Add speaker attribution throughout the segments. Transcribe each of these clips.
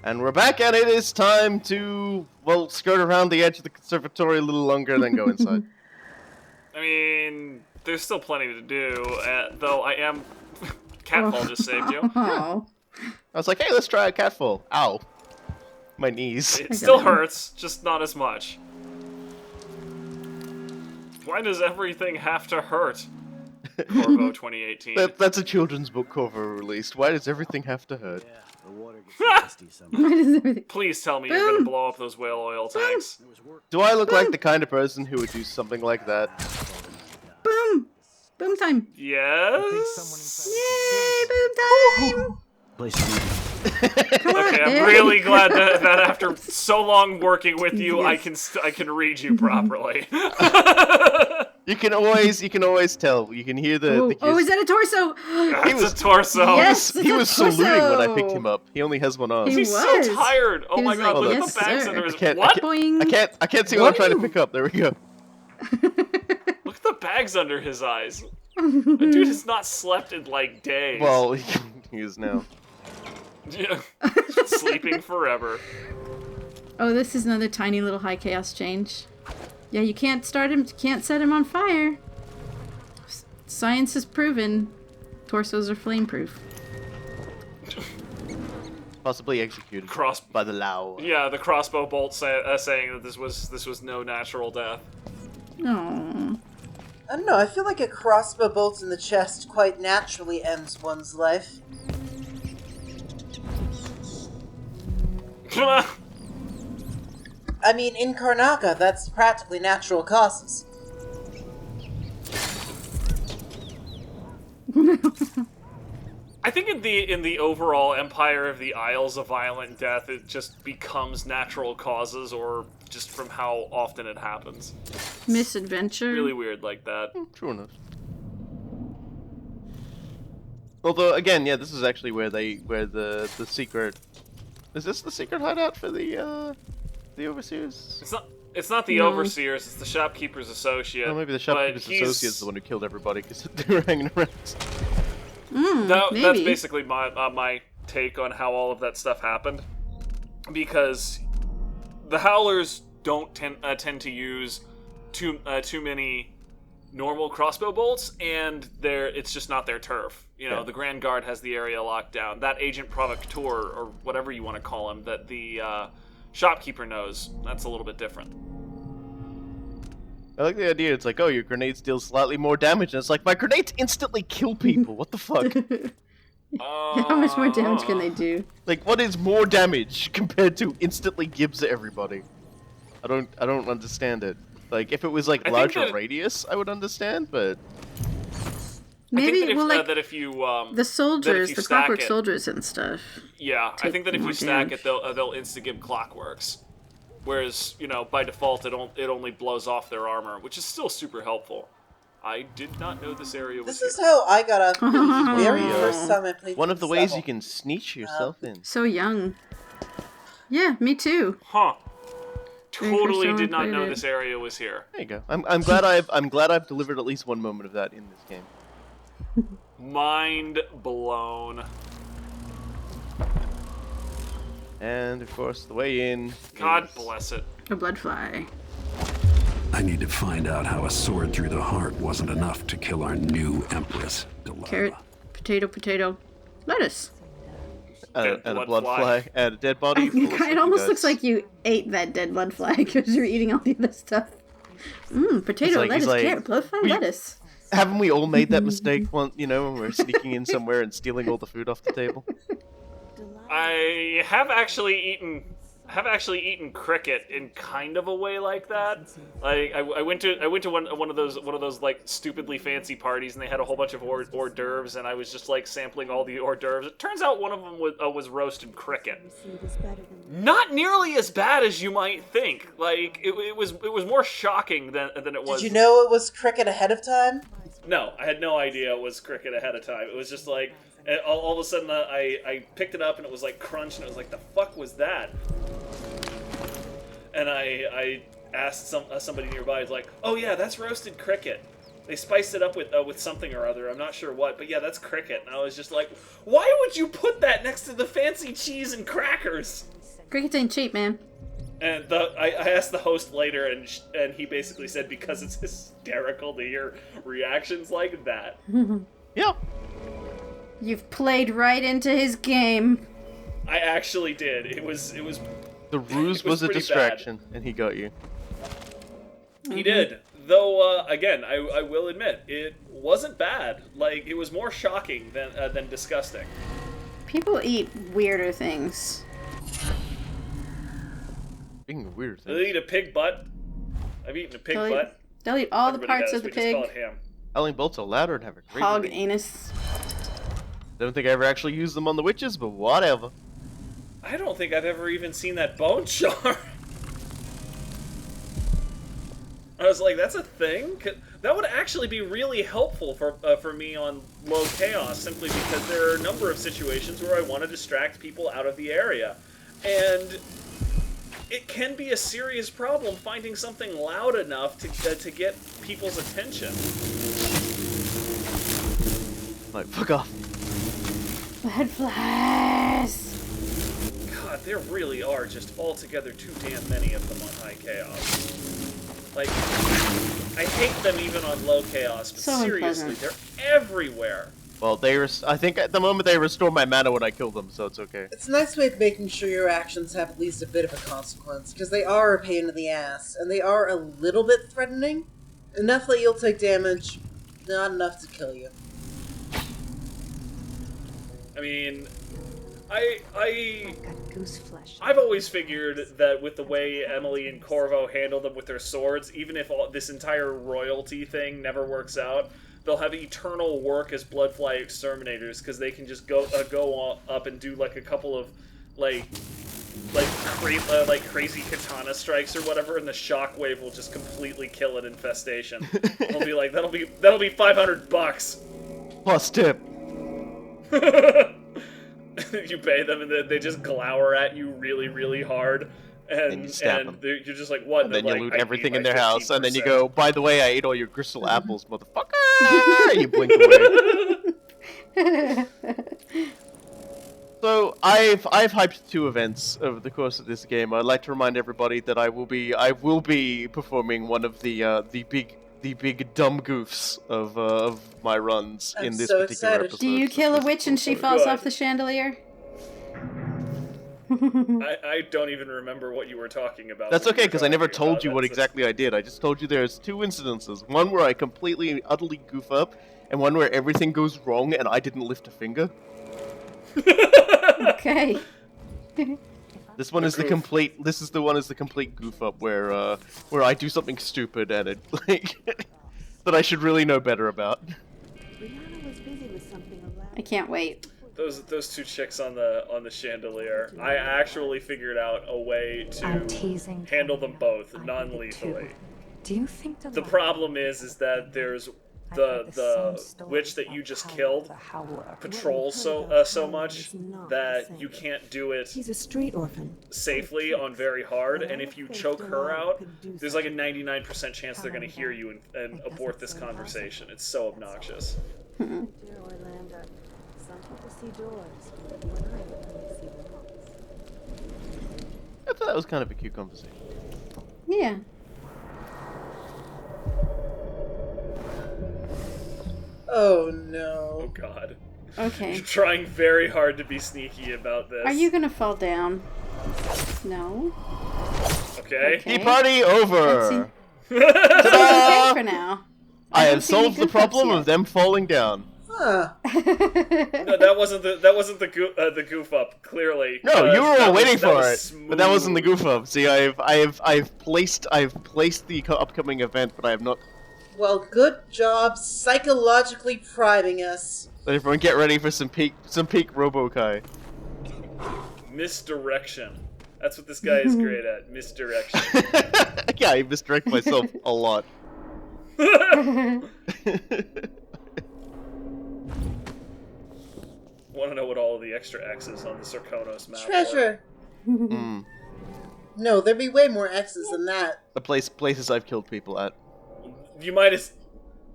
Speaker 1: And we're back, and it is time to, well, skirt around the edge of the conservatory a little longer and then go inside.
Speaker 2: I mean, there's still plenty to do, though I am... Catfall just saved you.
Speaker 3: Oh.
Speaker 1: I was like, hey, let's try a catfall. Ow. My knees.
Speaker 2: It still hurts, just not as much. Why does everything have to hurt? Corvo 2018.
Speaker 1: That's a children's book Corvo released. Why does everything have to hurt?
Speaker 4: Yeah, the water gets nasty sometimes.
Speaker 3: Why does everything...
Speaker 2: Please tell me you're gonna blow up those whale oil tanks.
Speaker 1: Do I look like the kind of person who would do something like that?
Speaker 3: Boom! Boom time!
Speaker 2: Yes?
Speaker 3: Yay, boom time!
Speaker 2: Okay, I'm really glad that after so long working with you,
Speaker 3: Yes.
Speaker 2: I can read you properly.
Speaker 1: You can always tell. You can hear the
Speaker 3: Oh, is that a torso?
Speaker 2: It's a torso.
Speaker 3: Yes,
Speaker 1: he was
Speaker 3: it's a
Speaker 1: saluting when I
Speaker 3: torso.
Speaker 1: picked him up. He only has one arm.
Speaker 3: He
Speaker 2: He's
Speaker 3: was.
Speaker 2: so tired. Oh
Speaker 3: He
Speaker 2: my
Speaker 3: was
Speaker 2: god,
Speaker 3: like,
Speaker 2: look
Speaker 3: yes,
Speaker 2: at the bags
Speaker 3: sir.
Speaker 2: under his...
Speaker 1: I can't-
Speaker 2: What?
Speaker 3: Boing.
Speaker 1: I can't see what I'm trying to pick up. There we go.
Speaker 2: Look at the bags under his eyes. That dude has not slept in like days.
Speaker 1: Well, he is now.
Speaker 2: Yeah. Sleeping forever.
Speaker 3: Oh, this is another tiny little high chaos change. Yeah, you can't start him, can't set him on fire. Science has proven torsos are flame proof.
Speaker 1: Possibly executed by the Lao.
Speaker 2: Yeah, the crossbow bolt saying that this was no natural death.
Speaker 3: Oh.
Speaker 5: I don't know, I feel like a crossbow bolt in the chest quite naturally ends one's life. I mean, in Karnaca, that's practically natural causes.
Speaker 2: I think in the overall Empire of the Isles of Violent Death, it just becomes natural causes, or just from how often it happens.
Speaker 3: Misadventure.
Speaker 2: Really weird like that.
Speaker 1: True enough. Although, again, yeah, this is actually where the secret... Is this the secret hideout for the Overseers?
Speaker 2: It's not the Overseers, it's the Shopkeeper's Associate.
Speaker 1: Well, maybe the Shopkeeper's Associate is the one who killed everybody because they were hanging around.
Speaker 2: That's basically my take on how all of that stuff happened. Because the Howlers don't tend to use too many normal crossbow bolts, and it's just not their turf. You know, the Grand Guard has the area locked down. That Agent Provocateur, or whatever you want to call him, that the Shopkeeper knows, that's a little bit different.
Speaker 1: I like the idea. It's like, oh, your grenades deal slightly more damage, and it's like, my grenades instantly kill people. What the fuck?
Speaker 3: How much more damage can they do?
Speaker 1: Like, what is more damage compared to instantly gives everybody? I don't understand it. Like, if it was like larger radius, I would understand, but
Speaker 3: Maybe,
Speaker 2: that if you
Speaker 3: the soldiers, the clockwork
Speaker 2: it,
Speaker 3: soldiers and stuff.
Speaker 2: Yeah, I think that if you stack it, they'll insta-give clockworks. Whereas, you know, by default, it only blows off their armor, which is still super helpful. I did not know this area was
Speaker 5: This is how I got a the very first time I played
Speaker 1: one of the ways you can sneak yourself in.
Speaker 3: So young. Yeah, me too.
Speaker 2: Huh. Totally did not know this area was here.
Speaker 1: There you go. I'm glad I've delivered at least one moment of that in this game.
Speaker 2: Mind blown.
Speaker 1: And of course, the way in.
Speaker 2: God bless it.
Speaker 3: A bloodfly.
Speaker 4: I need to find out how a sword through the heart wasn't enough to kill our new Empress, Delilah.
Speaker 3: Carrot, potato, lettuce.
Speaker 1: And a blood fly. And a dead body.
Speaker 3: It almost looks like you ate that dead blood fly because you're eating all the other stuff. Potato, lettuce, carrot, bloodfly, lettuce.
Speaker 1: Haven't we all made that mistake once, when we're sneaking in somewhere and stealing all the food off the table?
Speaker 2: I have actually eaten cricket in kind of a way like that. Like I went to one of those like stupidly fancy parties, and they had a whole bunch of hors d'oeuvres, and I was just like sampling all the hors d'oeuvres. It turns out one of them was roasted cricket. Not nearly as bad as you might think. Like it was more shocking than it was.
Speaker 5: Did you know it was cricket ahead of time?
Speaker 2: No, I had no idea it was cricket ahead of time. It was just like all of a sudden I picked it up and it was like crunch, and it was like, the fuck was that? And I asked somebody nearby, like, oh yeah, that's roasted cricket. They spiced it up with something or other. I'm not sure what, but yeah, that's cricket. And I was just like, why would you put that next to the fancy cheese and crackers?
Speaker 3: Crickets ain't cheap, man.
Speaker 2: And I asked the host later, and he basically said because it's hysterical to hear reactions like that.
Speaker 1: Yeah.
Speaker 3: You've played right into his game.
Speaker 2: I actually did. It was.
Speaker 1: The ruse was a distraction, and he got you.
Speaker 2: He did. Though, again, I will admit, it wasn't bad. Like, it was more shocking than disgusting.
Speaker 3: People eat weirder things.
Speaker 1: Being a weird
Speaker 2: They'll
Speaker 1: thing.
Speaker 2: eat a pig butt. I've eaten a pig butt.
Speaker 3: They'll eat all the
Speaker 2: Everybody
Speaker 3: parts
Speaker 2: does.
Speaker 3: of the
Speaker 2: We
Speaker 3: pig.
Speaker 2: just call it ham.
Speaker 1: Howling bolts are louder and have a great
Speaker 3: Hog
Speaker 1: ring.
Speaker 3: anus.
Speaker 1: Don't think I ever actually used them on the witches, but whatever.
Speaker 2: I don't think I've ever even seen that bone char. I was like, that's a thing? That would actually be really helpful for me on low chaos, simply because there are a number of situations where I want to distract people out of the area. And it can be a serious problem finding something loud enough to get people's attention.
Speaker 1: Like, fuck off.
Speaker 3: Blood flies.
Speaker 2: God, there really are just altogether too damn many of them on high chaos. Like, I hate them even on low chaos, but
Speaker 3: So
Speaker 2: seriously,
Speaker 3: unpleasant.
Speaker 2: they're everywhere.
Speaker 1: Well, I think at the moment they restore my mana when I kill them, so it's okay.
Speaker 5: It's a nice way of making sure your actions have at least a bit of a consequence, because they are a pain in the ass, and they are a little bit threatening. Enough that you'll take damage, not enough to kill you.
Speaker 2: I mean,
Speaker 6: Goose flesh.
Speaker 2: I've always figured that with the way Emily and Corvo handle them with their swords, even if this entire royalty thing never works out, they'll have eternal work as bloodfly exterminators because they can just go up and do like a couple of crazy katana strikes or whatever, and the shockwave will just completely kill an infestation. They'll be like, that'll be $500.
Speaker 1: Plus tip.
Speaker 2: You pay them and they just glower at you really, really hard. And
Speaker 1: you stab them.
Speaker 2: you're just like, what?
Speaker 1: And then you
Speaker 2: like,
Speaker 1: loot
Speaker 2: "I
Speaker 1: everything
Speaker 2: need
Speaker 1: in
Speaker 2: my
Speaker 1: their house, and then you
Speaker 2: 15%."
Speaker 1: go, by the way, I ate all your crystal apples, motherfucker! You blink away. So, I've hyped 2 events over the course of this game. I'd like to remind everybody that I will be performing one of the big dumb goofs of my runs
Speaker 5: I'm
Speaker 1: in this
Speaker 5: so
Speaker 1: particular
Speaker 5: excited.
Speaker 1: episode.
Speaker 3: Do you kill a witch and she falls
Speaker 2: Good.
Speaker 3: off the chandelier?
Speaker 2: I don't even remember what you were talking about.
Speaker 1: That's
Speaker 2: when you
Speaker 1: okay,
Speaker 2: were
Speaker 1: because I never
Speaker 2: talking
Speaker 1: told
Speaker 2: about
Speaker 1: you
Speaker 2: that.
Speaker 1: what exactly I did. I just told you there's 2 incidences. One where I completely, utterly goof up, and one where everything goes wrong and I didn't lift a finger.
Speaker 3: Okay.
Speaker 1: This one is the complete. This is the one is the complete goof up where I do something stupid and it that I should really know better about.
Speaker 6: Brianna was busy with something elaborate.
Speaker 3: I can't wait.
Speaker 2: Those 2 chicks on the chandelier. I actually figured out a way
Speaker 6: I'm
Speaker 2: to
Speaker 6: teasing.
Speaker 2: handle them both
Speaker 6: I did it
Speaker 2: non-lethally.
Speaker 6: too. Do you think
Speaker 2: The problem is that there's the witch that you just killed patrols so much that you can't do it
Speaker 7: He's a street orphan.
Speaker 2: safely on very hard, and if you choke her out, there's like a 99% chance they're going to hear you and abort this conversation. It's so obnoxious.
Speaker 7: Dear Orlando, some people see doors, but you and I only see walls.
Speaker 1: I thought that was kind of a cute conversation.
Speaker 3: Yeah.
Speaker 5: Oh
Speaker 2: Oh
Speaker 5: no.
Speaker 2: god.
Speaker 3: Okay.
Speaker 2: You're trying very hard to be sneaky about this.
Speaker 3: Are you gonna fall down? No.
Speaker 2: Okay.
Speaker 3: Okay.
Speaker 1: Tea party over.
Speaker 3: It's
Speaker 1: Ta-da!
Speaker 3: okay for now.
Speaker 1: I
Speaker 3: don't
Speaker 1: have
Speaker 3: see any
Speaker 1: solved the
Speaker 3: goof ups
Speaker 1: problem
Speaker 3: yet.
Speaker 1: of them falling down.
Speaker 5: Huh.
Speaker 2: No, that wasn't the goof up. Clearly.
Speaker 1: No, you were all waiting for it,
Speaker 2: smooth.
Speaker 1: but that wasn't the goof up. See, I've placed the upcoming event, but I have not.
Speaker 5: Well, good job psychologically priming us.
Speaker 1: Let everyone get ready for some peak Robokai.
Speaker 2: Misdirection. That's what this guy is great at. Misdirection.
Speaker 1: Yeah, I misdirect myself a lot.
Speaker 2: Want to know what all of the extra X's on the Sarkonos map
Speaker 5: Treasure.
Speaker 1: Mm.
Speaker 5: No, there'd be way more X's than that.
Speaker 1: The places I've killed people at.
Speaker 2: were? You might as...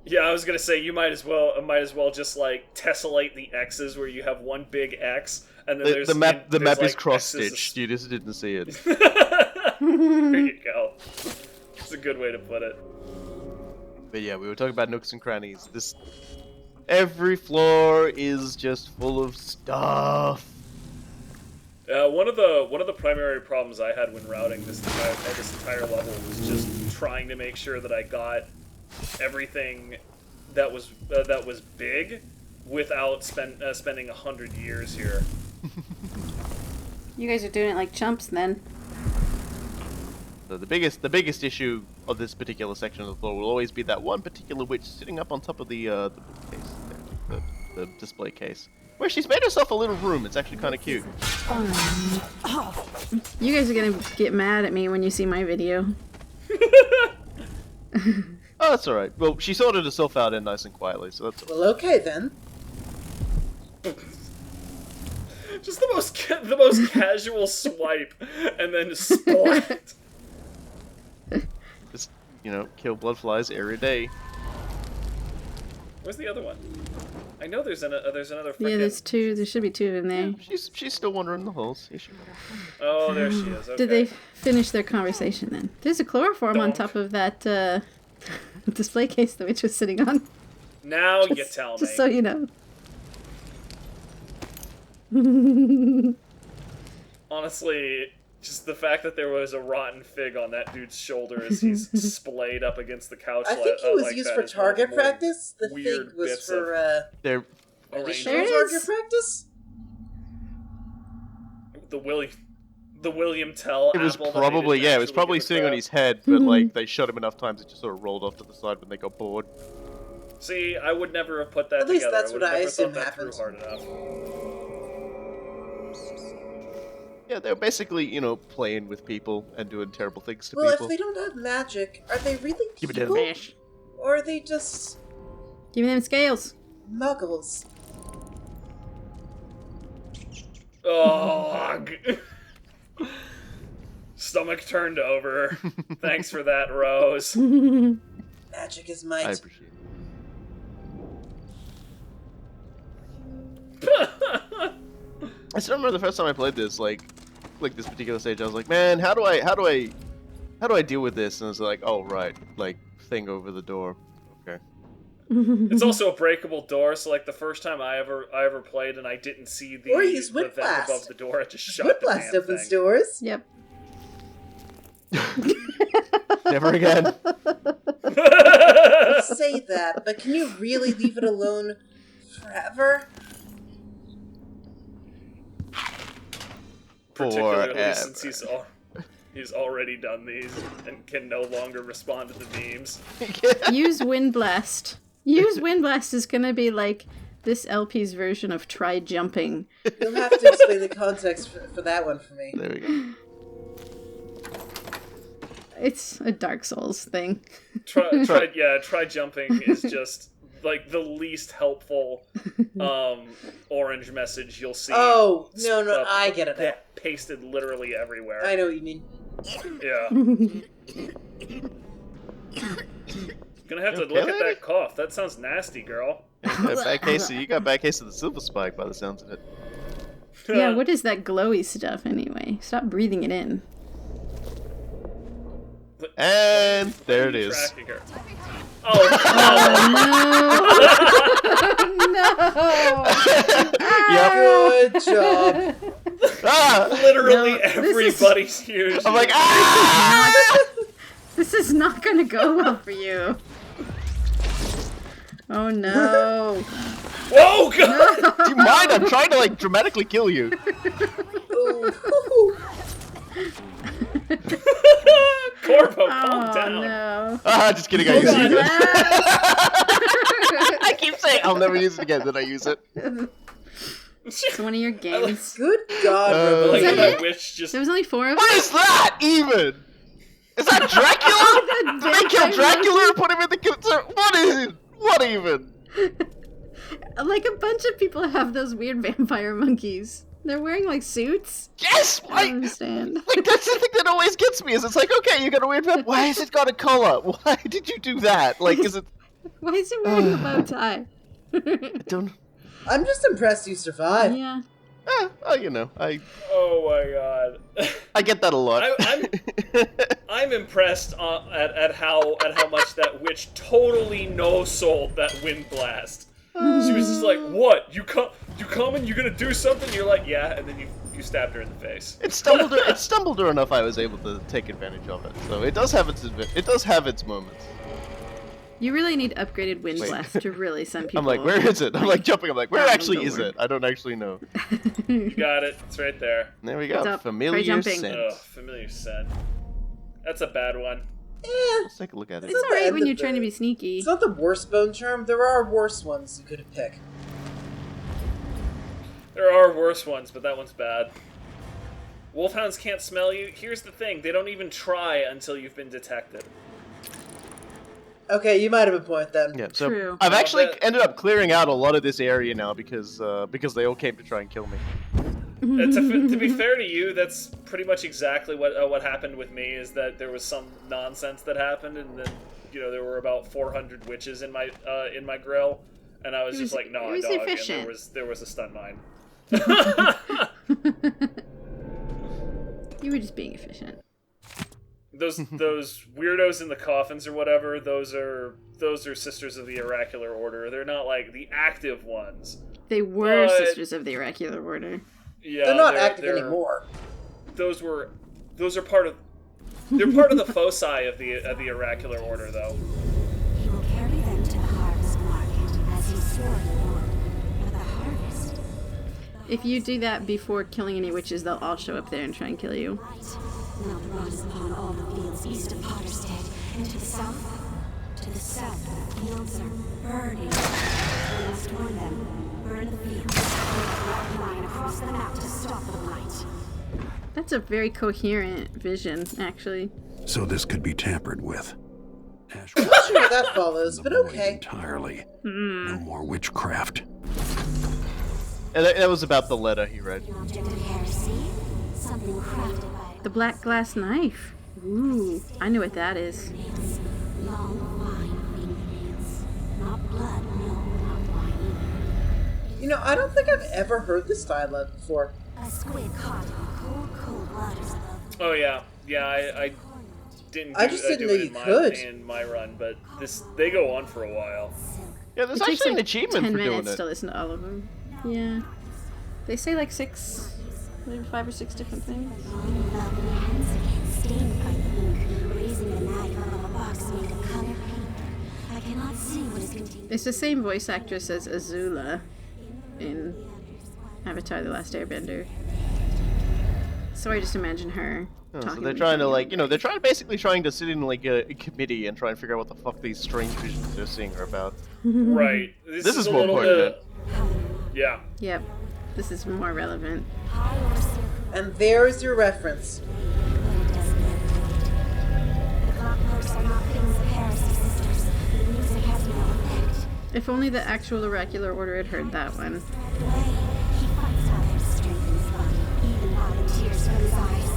Speaker 2: Yeah, I was gonna say you might as well just like tessellate the X's where you have one big X and then there's
Speaker 1: The map
Speaker 2: there's,
Speaker 1: is
Speaker 2: like,
Speaker 1: cross-stitched. You just didn't see it.
Speaker 2: There you go. It's a good way to put it.
Speaker 1: But yeah, we were talking about nooks and crannies. Every floor is just full of stuff.
Speaker 2: One of the primary problems I had when routing this entire level was just trying to make sure that I got everything that was big without spending 100 years here.
Speaker 3: You guys are doing it like chumps then.
Speaker 1: So the biggest issue of this particular section of the floor will always be that one particular witch sitting up on top of the bookcase, the display case, where she's made herself a little room. It's actually kind of cute.
Speaker 3: You guys are gonna get mad at me when you see my video.
Speaker 1: Oh, that's all right. Well, she sorted herself out in nice and quietly, so that's.
Speaker 5: Well, okay then.
Speaker 2: Just the most casual swipe, and then splat.
Speaker 1: Just, kill bloodflies every day.
Speaker 2: Where's the other one? I know there's another.
Speaker 3: Yeah, there's two. There should be two in there.
Speaker 1: She's still wandering the halls. Is she?
Speaker 2: Oh, there she is. Okay.
Speaker 3: Did they finish their conversation then? There's a chloroform on
Speaker 2: Donk.
Speaker 3: top of that display case the witch was sitting on.
Speaker 2: Now you tell me.
Speaker 3: Just so you know.
Speaker 2: Honestly, just the fact that there was a rotten fig on that dude's shoulder as he's splayed up against the couch.
Speaker 5: I think he was
Speaker 2: like
Speaker 5: used
Speaker 2: that
Speaker 5: for
Speaker 2: is one of the
Speaker 5: target
Speaker 2: more
Speaker 5: practice. The
Speaker 2: weird
Speaker 5: fig was
Speaker 2: bits
Speaker 5: for
Speaker 1: They're
Speaker 5: additional
Speaker 3: There it
Speaker 5: target
Speaker 3: is.
Speaker 5: practice.
Speaker 2: the William Tell.
Speaker 1: It was
Speaker 2: apple that they
Speaker 1: probably
Speaker 2: didn't
Speaker 1: it was
Speaker 2: actually
Speaker 1: probably
Speaker 2: give a
Speaker 1: sitting on
Speaker 2: crap.
Speaker 1: his head, but like they shot him enough times it just sort of rolled off to the side when they got bored.
Speaker 2: See, I would never have put that
Speaker 5: At least
Speaker 2: together.
Speaker 5: that's
Speaker 2: I would
Speaker 5: what I
Speaker 2: never
Speaker 5: assume
Speaker 2: thought that through
Speaker 5: happened.
Speaker 2: hard enough.
Speaker 1: Yeah, they're basically playing with people and doing terrible things to
Speaker 5: Well,
Speaker 1: people.
Speaker 5: if they don't have magic, are they really
Speaker 1: Keep it
Speaker 5: people?
Speaker 1: down.
Speaker 5: Or are they just
Speaker 3: Give me them scales.
Speaker 5: muggles?
Speaker 2: Oh, stomach turned over. Thanks for that, Rose.
Speaker 5: Magic is
Speaker 1: I
Speaker 5: might.
Speaker 1: appreciate it. I still remember the first time I played this, like this particular stage. I was like, man, how do I deal with this? And it's like, oh right, like thing over the door. Okay.
Speaker 2: It's also a breakable door, so like the first time I ever played and I didn't see the,
Speaker 5: Or use
Speaker 2: the vent
Speaker 5: Whiplash.
Speaker 2: above the door, I just shut the
Speaker 5: Whiplash
Speaker 2: damn
Speaker 5: opens
Speaker 2: thing.
Speaker 5: doors.
Speaker 3: Yep.
Speaker 1: Never again.
Speaker 5: Say that, but can you really leave it alone forever?
Speaker 2: Particularly
Speaker 1: Forever.
Speaker 2: since he's already done these and can no longer respond to the memes.
Speaker 3: Use Windblast. Use Windblast is gonna be like this LP's version of try jumping.
Speaker 5: You'll have to explain the context for that one for me.
Speaker 1: There we go.
Speaker 3: It's a Dark Souls thing.
Speaker 2: Try jumping is just like the least helpful orange message you'll see.
Speaker 5: Oh, no, I get it now.
Speaker 2: Pasted literally everywhere.
Speaker 5: I know what you mean.
Speaker 2: Yeah. Gonna have to
Speaker 1: Okay,
Speaker 2: look at
Speaker 1: lady?
Speaker 2: that cough. That sounds nasty, girl.
Speaker 1: You got a bad case of the silver spike by the sounds of it.
Speaker 3: Yeah, what is that glowy stuff anyway? Stop breathing it in.
Speaker 1: And there it is.
Speaker 2: Tracking her. Oh,
Speaker 1: Yep.
Speaker 5: Good job.
Speaker 1: Ah!
Speaker 2: literally
Speaker 3: No, this is-
Speaker 2: everybody's huge.
Speaker 1: I'm like, ah!
Speaker 3: This is not gonna go well for you. Oh no.
Speaker 2: Whoa, God!
Speaker 1: Do you mind? I'm trying to dramatically kill you.
Speaker 5: Ooh.
Speaker 2: Corvo, calm
Speaker 3: Oh
Speaker 2: down.
Speaker 3: no.
Speaker 1: Ah, just kidding. I use it.
Speaker 3: Blast.
Speaker 1: I keep saying I'll never use it again. Then I use it.
Speaker 3: It's one of your games.
Speaker 5: Good God,
Speaker 1: Uh,
Speaker 2: Like
Speaker 3: Is that
Speaker 2: that
Speaker 3: it?
Speaker 2: witch just
Speaker 3: There was only 4 of
Speaker 1: What
Speaker 3: them.
Speaker 1: is that even? Is that Dracula? Did they kill Dracula and put him in the conservatory? What is it? What even?
Speaker 3: Like a bunch of people have those weird vampire monkeys. They're wearing like suits.
Speaker 1: Yes!
Speaker 3: I don't
Speaker 1: Why?
Speaker 3: understand.
Speaker 1: Like, that's the thing that always gets me, is it's like, okay, you got a weird vamp. Why has it got a collar? Why did you do that? Like, is it...
Speaker 3: Why is he wearing a bow tie?
Speaker 1: I don't...
Speaker 5: I'm just impressed you survived.
Speaker 3: Yeah.
Speaker 1: You know,
Speaker 2: Oh my god.
Speaker 1: I get that a lot.
Speaker 2: I'm impressed at how much that witch totally no-sold that wind blast. She was just like, "What? You come and you're gonna do something?" You're like, "Yeah," and then you stabbed her in the face.
Speaker 1: It stumbled her enough. I was able to take advantage of it. So it does have its moments.
Speaker 3: You really need upgraded wind blast to really send people.
Speaker 1: I'm like, where is it? I'm like jumping. I'm like, where
Speaker 3: Don't
Speaker 1: actually
Speaker 3: go
Speaker 1: is
Speaker 3: where.
Speaker 1: it? I don't actually know.
Speaker 2: You got it. It's right there.
Speaker 1: There we go.
Speaker 3: It's up. Try
Speaker 1: Familiar
Speaker 3: jumping.
Speaker 1: scent.
Speaker 2: Ugh, familiar scent. That's a bad one.
Speaker 1: Let's take a look at it.
Speaker 3: It's alright when you're trying to be sneaky.
Speaker 5: It's not the worst bone charm. There are worse ones you could have picked.
Speaker 2: There are worse ones, but that one's bad. Wolfhounds can't smell you. Here's the thing: they don't even try until you've been detected.
Speaker 5: Okay, you might have a point then.
Speaker 1: Yeah, so
Speaker 3: True.
Speaker 1: I've actually
Speaker 2: that-
Speaker 1: ended up clearing out a lot of this area now because they all came to try and kill me.
Speaker 2: To be fair to you, that's pretty much exactly what happened with me. Is that there was some nonsense that happened, and then there were about 400 witches in my grill, and I was just like, no,
Speaker 3: it was
Speaker 2: dog.
Speaker 3: efficient.
Speaker 2: And there was a stun mine.
Speaker 3: You were just being efficient.
Speaker 2: Those weirdos in the coffins or whatever. Those are Sisters of the Oracular Order. They're not like the active ones.
Speaker 3: They were
Speaker 2: But-
Speaker 3: Sisters of the Oracular Order.
Speaker 2: Yeah,
Speaker 5: They're not active anymore.
Speaker 2: Those are part of. They're part of the foci of the Oracular Order, though.
Speaker 6: He will carry them to the harvest market as he swore he would. For the harvest.
Speaker 3: If you do that before killing any witches, they'll all show up there and try and kill you.
Speaker 6: Light. Now the rod is upon all the fields east of Potterstead. And to the south? To the south, the fields are burning. We must warn them. Burn the fields. Draw a line across the map to stop the light.
Speaker 3: That's a very coherent vision, actually.
Speaker 4: So this could be tampered with. Ash
Speaker 5: I'm not sure what that follows, but
Speaker 4: avoid
Speaker 5: okay.
Speaker 4: entirely. No more witchcraft.
Speaker 1: And that was about the letter he read.
Speaker 6: An object of heresy? Something crafted by
Speaker 3: The black glass knife. Ooh, I know what that is.
Speaker 6: nails. Long, fine fingernails. Not blood, no, not wine.
Speaker 5: You know, I don't think I've ever heard this dialogue before.
Speaker 6: A squid caught in cold, cold waters above the
Speaker 2: Oh yeah. I didn't.
Speaker 5: I just didn't
Speaker 2: do
Speaker 5: know
Speaker 2: it
Speaker 5: you
Speaker 2: in my,
Speaker 5: could.
Speaker 2: In my run, but they go on for a while.
Speaker 1: Yeah, there's
Speaker 3: It takes
Speaker 1: actually an
Speaker 3: like
Speaker 1: achievement
Speaker 3: 10
Speaker 1: for doing
Speaker 3: minutes
Speaker 1: it.
Speaker 3: to listen to all of them. Yeah. They say like 6, maybe 5 or 6 different things.
Speaker 6: falling love in your hands again, stained by the ink, raising the knife above a box made of color paper. I cannot see what is contained.
Speaker 3: It's the same voice actress as Azula in Avatar: The Last Airbender. So I just imagine her
Speaker 1: Oh,
Speaker 3: talking.
Speaker 1: so they're
Speaker 3: when
Speaker 1: trying to
Speaker 3: she's young.
Speaker 1: they're trying to sit in like a committee and try and figure out what the fuck these strange visions they're seeing are about.
Speaker 2: Right. This
Speaker 1: is
Speaker 2: a
Speaker 1: more
Speaker 2: little
Speaker 1: important.
Speaker 2: Yeah.
Speaker 3: Yep. This is more relevant.
Speaker 6: High overseer
Speaker 5: And there's your reference.
Speaker 6: but it doesn't matter. The clockworks are not things of heresy, sisters. The music has no effect.
Speaker 3: If only the actual oracular order had heard that one.
Speaker 6: The way he fights out there to strengthen his body, even by the tears from his eyes.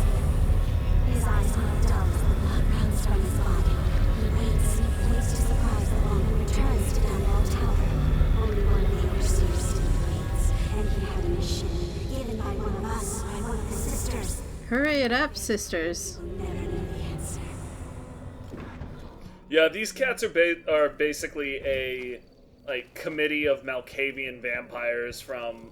Speaker 6: His eyes grow dull as the blood runs from his body. He waits to surprise the one who returns to Dunwall Tower. Only one of the overseers still waits, and he had a mission given by one of us, by one of the sisters.
Speaker 3: Hurry it up, sisters.
Speaker 6: Never knew the answer.
Speaker 2: Yeah, these cats are basically a like committee of Malkavian vampires from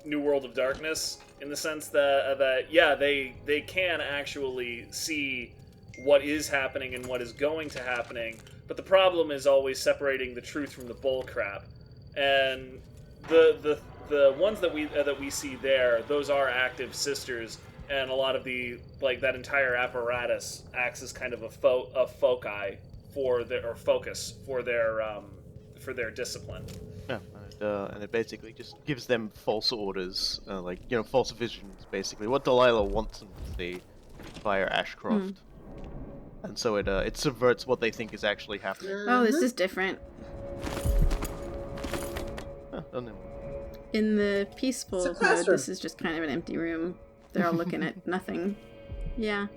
Speaker 2: New World of Darkness, in the sense that they can actually see what is happening and what is going to happening, but the problem is always separating the truth from the bull crap. And the ones that we see there, those are active sisters, and a lot of the that entire apparatus acts as kind of a foci for their focus for their discipline.
Speaker 1: Yeah, and it basically just gives them false orders, false visions, basically. What Delilah wants them to see via Ashcroft. And so it subverts what they think is actually happening.
Speaker 3: Oh, this is different.
Speaker 1: Oh, no.
Speaker 3: In the peaceful
Speaker 5: It's a
Speaker 3: mode,
Speaker 5: classroom.
Speaker 3: this is just kind of an empty room. They're all looking at nothing. Yeah.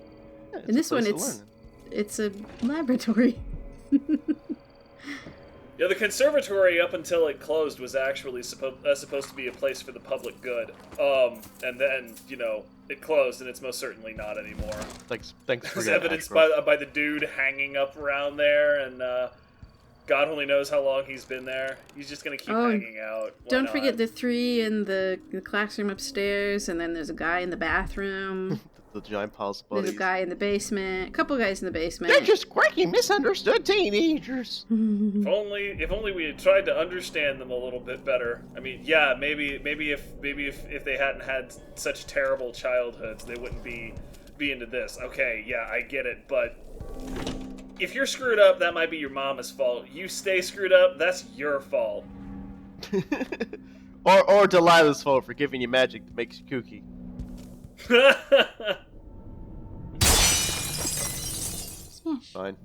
Speaker 1: Yeah, it's
Speaker 3: In
Speaker 1: a
Speaker 3: this one,
Speaker 1: place to learn.
Speaker 3: it's a laboratory.
Speaker 2: Yeah, the conservatory up until it closed was actually supposed to be a place for the public good. And then, you know, it closed, and it's most certainly not anymore.
Speaker 1: Thanks for
Speaker 2: As
Speaker 1: that,
Speaker 2: evidenced
Speaker 1: Ashbrook.
Speaker 2: by the dude hanging up around there, and God only knows how long he's been there. He's just gonna keep hanging out. Why
Speaker 3: Don't
Speaker 2: not?
Speaker 3: forget the 3 in the classroom upstairs, and then there's a guy in the bathroom.
Speaker 1: The giant piles of
Speaker 3: There's
Speaker 1: bodies.
Speaker 3: a guy in the basement. A couple guys in the basement.
Speaker 1: They're just quirky, misunderstood teenagers.
Speaker 2: If only we had tried to understand them a little bit better. I mean, yeah, maybe if they hadn't had such terrible childhoods, they wouldn't be into this. Okay, yeah, I get it, but if you're screwed up, that might be your mama's fault. You stay screwed up, that's your fault.
Speaker 1: or Delilah's fault for giving you magic that makes you kooky. Fine.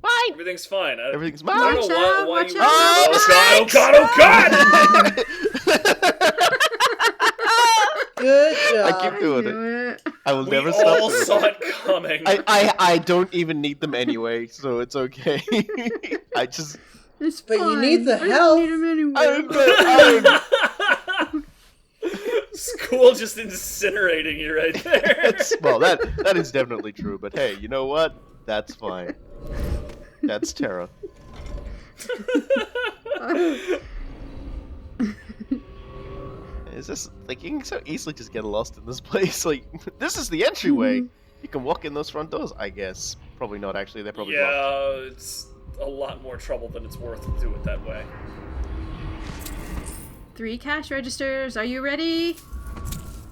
Speaker 1: Fine.
Speaker 2: Everything's fine.
Speaker 1: Everything's
Speaker 2: I don't
Speaker 1: fine.
Speaker 2: know why
Speaker 3: Watch
Speaker 2: you.
Speaker 3: out.
Speaker 2: Oh god! Oh god! Oh god!
Speaker 5: Good
Speaker 1: I
Speaker 5: job.
Speaker 1: keep doing it.
Speaker 3: Do it.
Speaker 1: I will
Speaker 2: We
Speaker 1: never
Speaker 2: all
Speaker 1: stop.
Speaker 2: saw it coming.
Speaker 1: I don't even need them anyway, so it's okay. I just
Speaker 3: It's
Speaker 5: But you
Speaker 3: fine.
Speaker 5: need the
Speaker 3: I
Speaker 5: help.
Speaker 3: don't need him anyway.
Speaker 2: School just incinerating you right there.
Speaker 1: well, that is definitely true. But hey, you know what? That's fine. That's Terra. Is this like you can so easily just get lost in this place? Like this is the entryway. You can walk in those front doors, I guess. Probably not actually. They're probably locked.
Speaker 2: Yeah, it's a lot more trouble than it's worth to do it that way.
Speaker 3: 3 cash registers. Are you ready?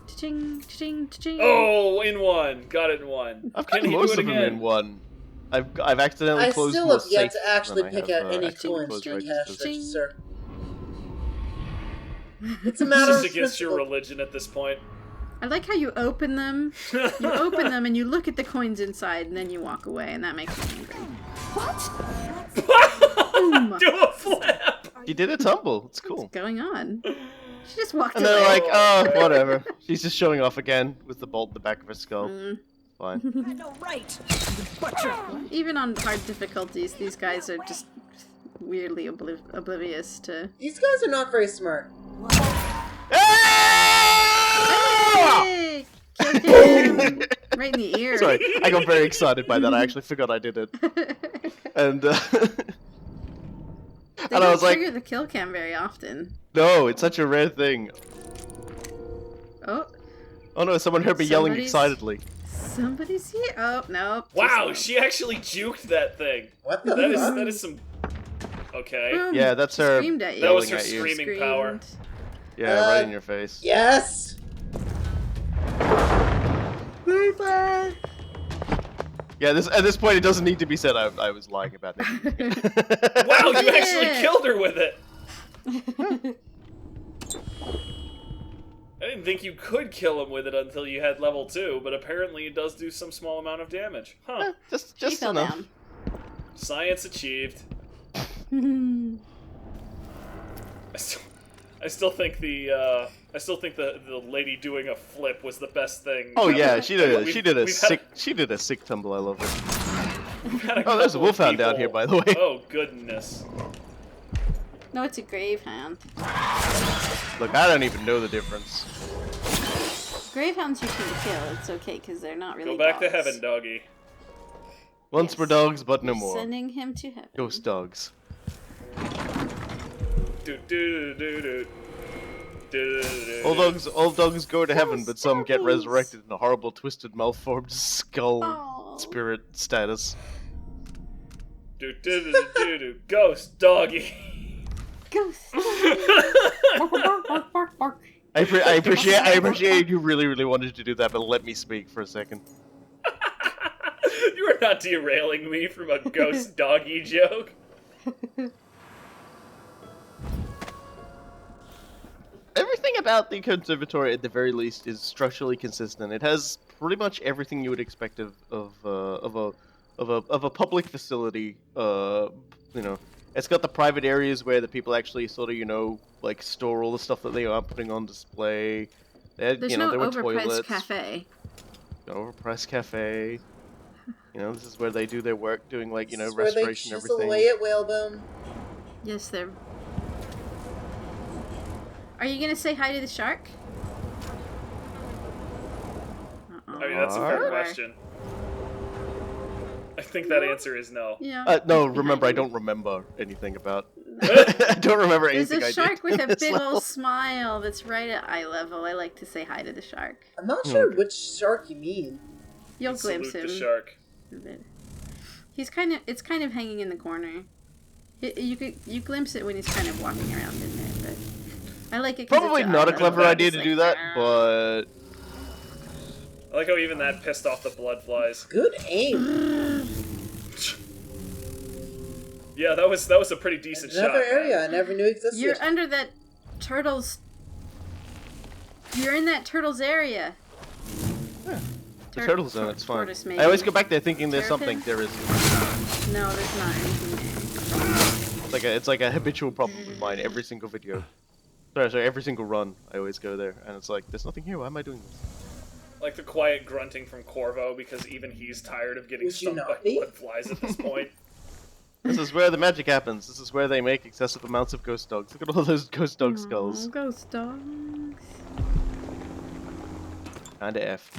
Speaker 3: Cha-ching, cha-ching, cha-ching.
Speaker 2: Oh, in one. Got it in one.
Speaker 1: I've
Speaker 2: Can
Speaker 1: gotten
Speaker 2: he do
Speaker 1: most
Speaker 2: it
Speaker 1: of them
Speaker 2: again?
Speaker 1: in one. I've accidentally
Speaker 5: I
Speaker 1: closed
Speaker 5: still
Speaker 1: more
Speaker 5: have yet
Speaker 1: safes
Speaker 5: to actually
Speaker 1: than I
Speaker 5: pick
Speaker 1: have,
Speaker 5: out any
Speaker 1: actually
Speaker 5: coins
Speaker 1: closed
Speaker 5: for the cash
Speaker 1: registers.
Speaker 5: register. It's a matter
Speaker 2: Just
Speaker 5: of
Speaker 2: against your
Speaker 5: principle.
Speaker 2: religion at this point.
Speaker 3: I like how you open them. You open them and you look at the coins inside, and then you walk away, and that makes me angry. Boom.
Speaker 2: Do a flip!
Speaker 1: You did a tumble. It's cool.
Speaker 3: What's going on? She just walked
Speaker 1: And
Speaker 3: away.
Speaker 1: they're like, oh, whatever. She's just showing off again with the bolt in the back of her skull. Fine.
Speaker 3: Even on hard difficulties, these guys are just weirdly oblivious to.
Speaker 5: These guys are not very smart.
Speaker 3: Hey! Killed him! Right in the ear.
Speaker 1: Sorry, I got very excited by that. I actually forgot I did it. And
Speaker 3: They
Speaker 1: and I
Speaker 3: don't
Speaker 1: was like,
Speaker 3: trigger the kill cam very often.
Speaker 1: no, it's such a rare thing.
Speaker 3: Oh,
Speaker 1: Oh no, someone heard me yelling
Speaker 3: Somebody's-
Speaker 1: excitedly.
Speaker 3: somebody's here. Oh, no.
Speaker 2: Wow, she actually juked that thing.
Speaker 5: What the
Speaker 2: That
Speaker 5: fuck?
Speaker 2: is some. Okay.
Speaker 3: Boom.
Speaker 1: Yeah, that's her
Speaker 3: Screamed at you.
Speaker 2: That was
Speaker 1: yelling
Speaker 2: her
Speaker 1: at you.
Speaker 2: screaming power.
Speaker 1: Yeah, right in your face.
Speaker 5: Yes!
Speaker 1: Yeah, at this point, it doesn't need to be said. I was lying about it.
Speaker 2: Wow, you actually
Speaker 3: Yeah.
Speaker 2: killed her with it! I didn't think you could kill him with it until you had level 2, but apparently it does do some small amount of damage. Huh.
Speaker 1: Just
Speaker 3: She fell
Speaker 1: enough.
Speaker 3: down.
Speaker 2: Science achieved. I still think the lady doing a flip was the best thing.
Speaker 1: Oh yeah, she did
Speaker 2: We've-
Speaker 1: she did a
Speaker 2: we've had
Speaker 1: sick tumble. I love it.
Speaker 2: we've had a
Speaker 1: Oh, there's a
Speaker 2: couple of
Speaker 1: wolfhound down here,
Speaker 2: people-
Speaker 1: by the way.
Speaker 2: Oh goodness.
Speaker 3: No, it's a gravehound.
Speaker 1: Look, I don't even know the difference.
Speaker 3: Gravehounds you can kill. It's okay because they're not really.
Speaker 2: Go back to
Speaker 3: dogs.
Speaker 2: heaven, doggy.
Speaker 1: Once
Speaker 3: Yes.
Speaker 1: were dogs, but no more.
Speaker 3: Sending him to heaven.
Speaker 1: Ghost dogs.
Speaker 2: Do do do do.
Speaker 1: All dogs go to heaven, but some get
Speaker 3: doggies.
Speaker 1: resurrected in a horrible, twisted, malformed skull
Speaker 3: Aw.
Speaker 1: spirit status.
Speaker 2: Do do do do do. Ghost doggy.
Speaker 3: Ghost.
Speaker 1: I appreciate you really wanted to do that, but let me speak for a second.
Speaker 2: You are not derailing me from a ghost doggy joke.
Speaker 1: Everything about the conservatory, at the very least, is structurally consistent. It has pretty much everything you would expect of a public facility. You know, it's got the private areas where the people actually sort of like store all the stuff that they are putting on display.
Speaker 3: There's
Speaker 1: there
Speaker 3: no
Speaker 1: were
Speaker 3: overpriced
Speaker 1: toilets.
Speaker 3: cafe.
Speaker 1: No overpriced cafe. You know, this is where they do their work, doing like, you know,
Speaker 5: This is where they
Speaker 1: restoration,
Speaker 5: chisel
Speaker 1: everything.
Speaker 5: away at whalebone.
Speaker 3: Yes, they're... Are you gonna say hi to the shark? Uh-oh.
Speaker 2: I mean, that's a fair
Speaker 3: Sure.
Speaker 2: question. I think that answer is no.
Speaker 3: Yeah.
Speaker 1: No,
Speaker 3: Behind
Speaker 1: remember, I
Speaker 3: you.
Speaker 1: don't remember anything about... I don't remember
Speaker 3: There's
Speaker 1: anything
Speaker 3: a
Speaker 1: I
Speaker 3: shark
Speaker 1: did
Speaker 3: with
Speaker 1: in
Speaker 3: a
Speaker 1: this
Speaker 3: big
Speaker 1: level.
Speaker 3: old smile that's right at eye level. I like to say hi to the shark.
Speaker 5: I'm not sure
Speaker 1: Okay.
Speaker 5: which shark you mean.
Speaker 3: You'll glimpse
Speaker 2: Salute
Speaker 3: him.
Speaker 2: the shark.
Speaker 3: a bit. He's kind of... It's kind of hanging in the corner. You glimpse it when he's kind of walking around in there, but... I like it 'cause
Speaker 1: Probably
Speaker 3: it's
Speaker 1: not a
Speaker 3: eye
Speaker 1: clever
Speaker 3: level.
Speaker 1: idea
Speaker 3: It's
Speaker 1: to
Speaker 3: like,
Speaker 1: do that, but...
Speaker 2: I like how even that pissed off the blood flies.
Speaker 5: Good aim.
Speaker 2: Yeah, that was a pretty decent shot.
Speaker 5: Another
Speaker 2: man.
Speaker 5: area I never knew existed.
Speaker 3: You're under that turtle's... You're in that turtle's area.
Speaker 1: The turtle zone, it's fine.
Speaker 3: Tortoise, maybe.
Speaker 1: I always go back there thinking there's
Speaker 3: Terrapin?
Speaker 1: something. There isn't.
Speaker 3: No, there's not anything there.
Speaker 1: It's like a habitual problem of mine every single video. Sorry, every single run, I always go there, and it's like, there's nothing here, why am I doing this?
Speaker 2: Like the quiet grunting from Corvo, because even he's tired of getting
Speaker 5: Would you
Speaker 2: stung by
Speaker 5: not be?
Speaker 2: blood flies at this point.
Speaker 1: This is where the magic happens. This is where they make excessive amounts of ghost dogs. Look at all those ghost dog skulls.
Speaker 3: Oh, ghost dogs.
Speaker 1: Kinda F.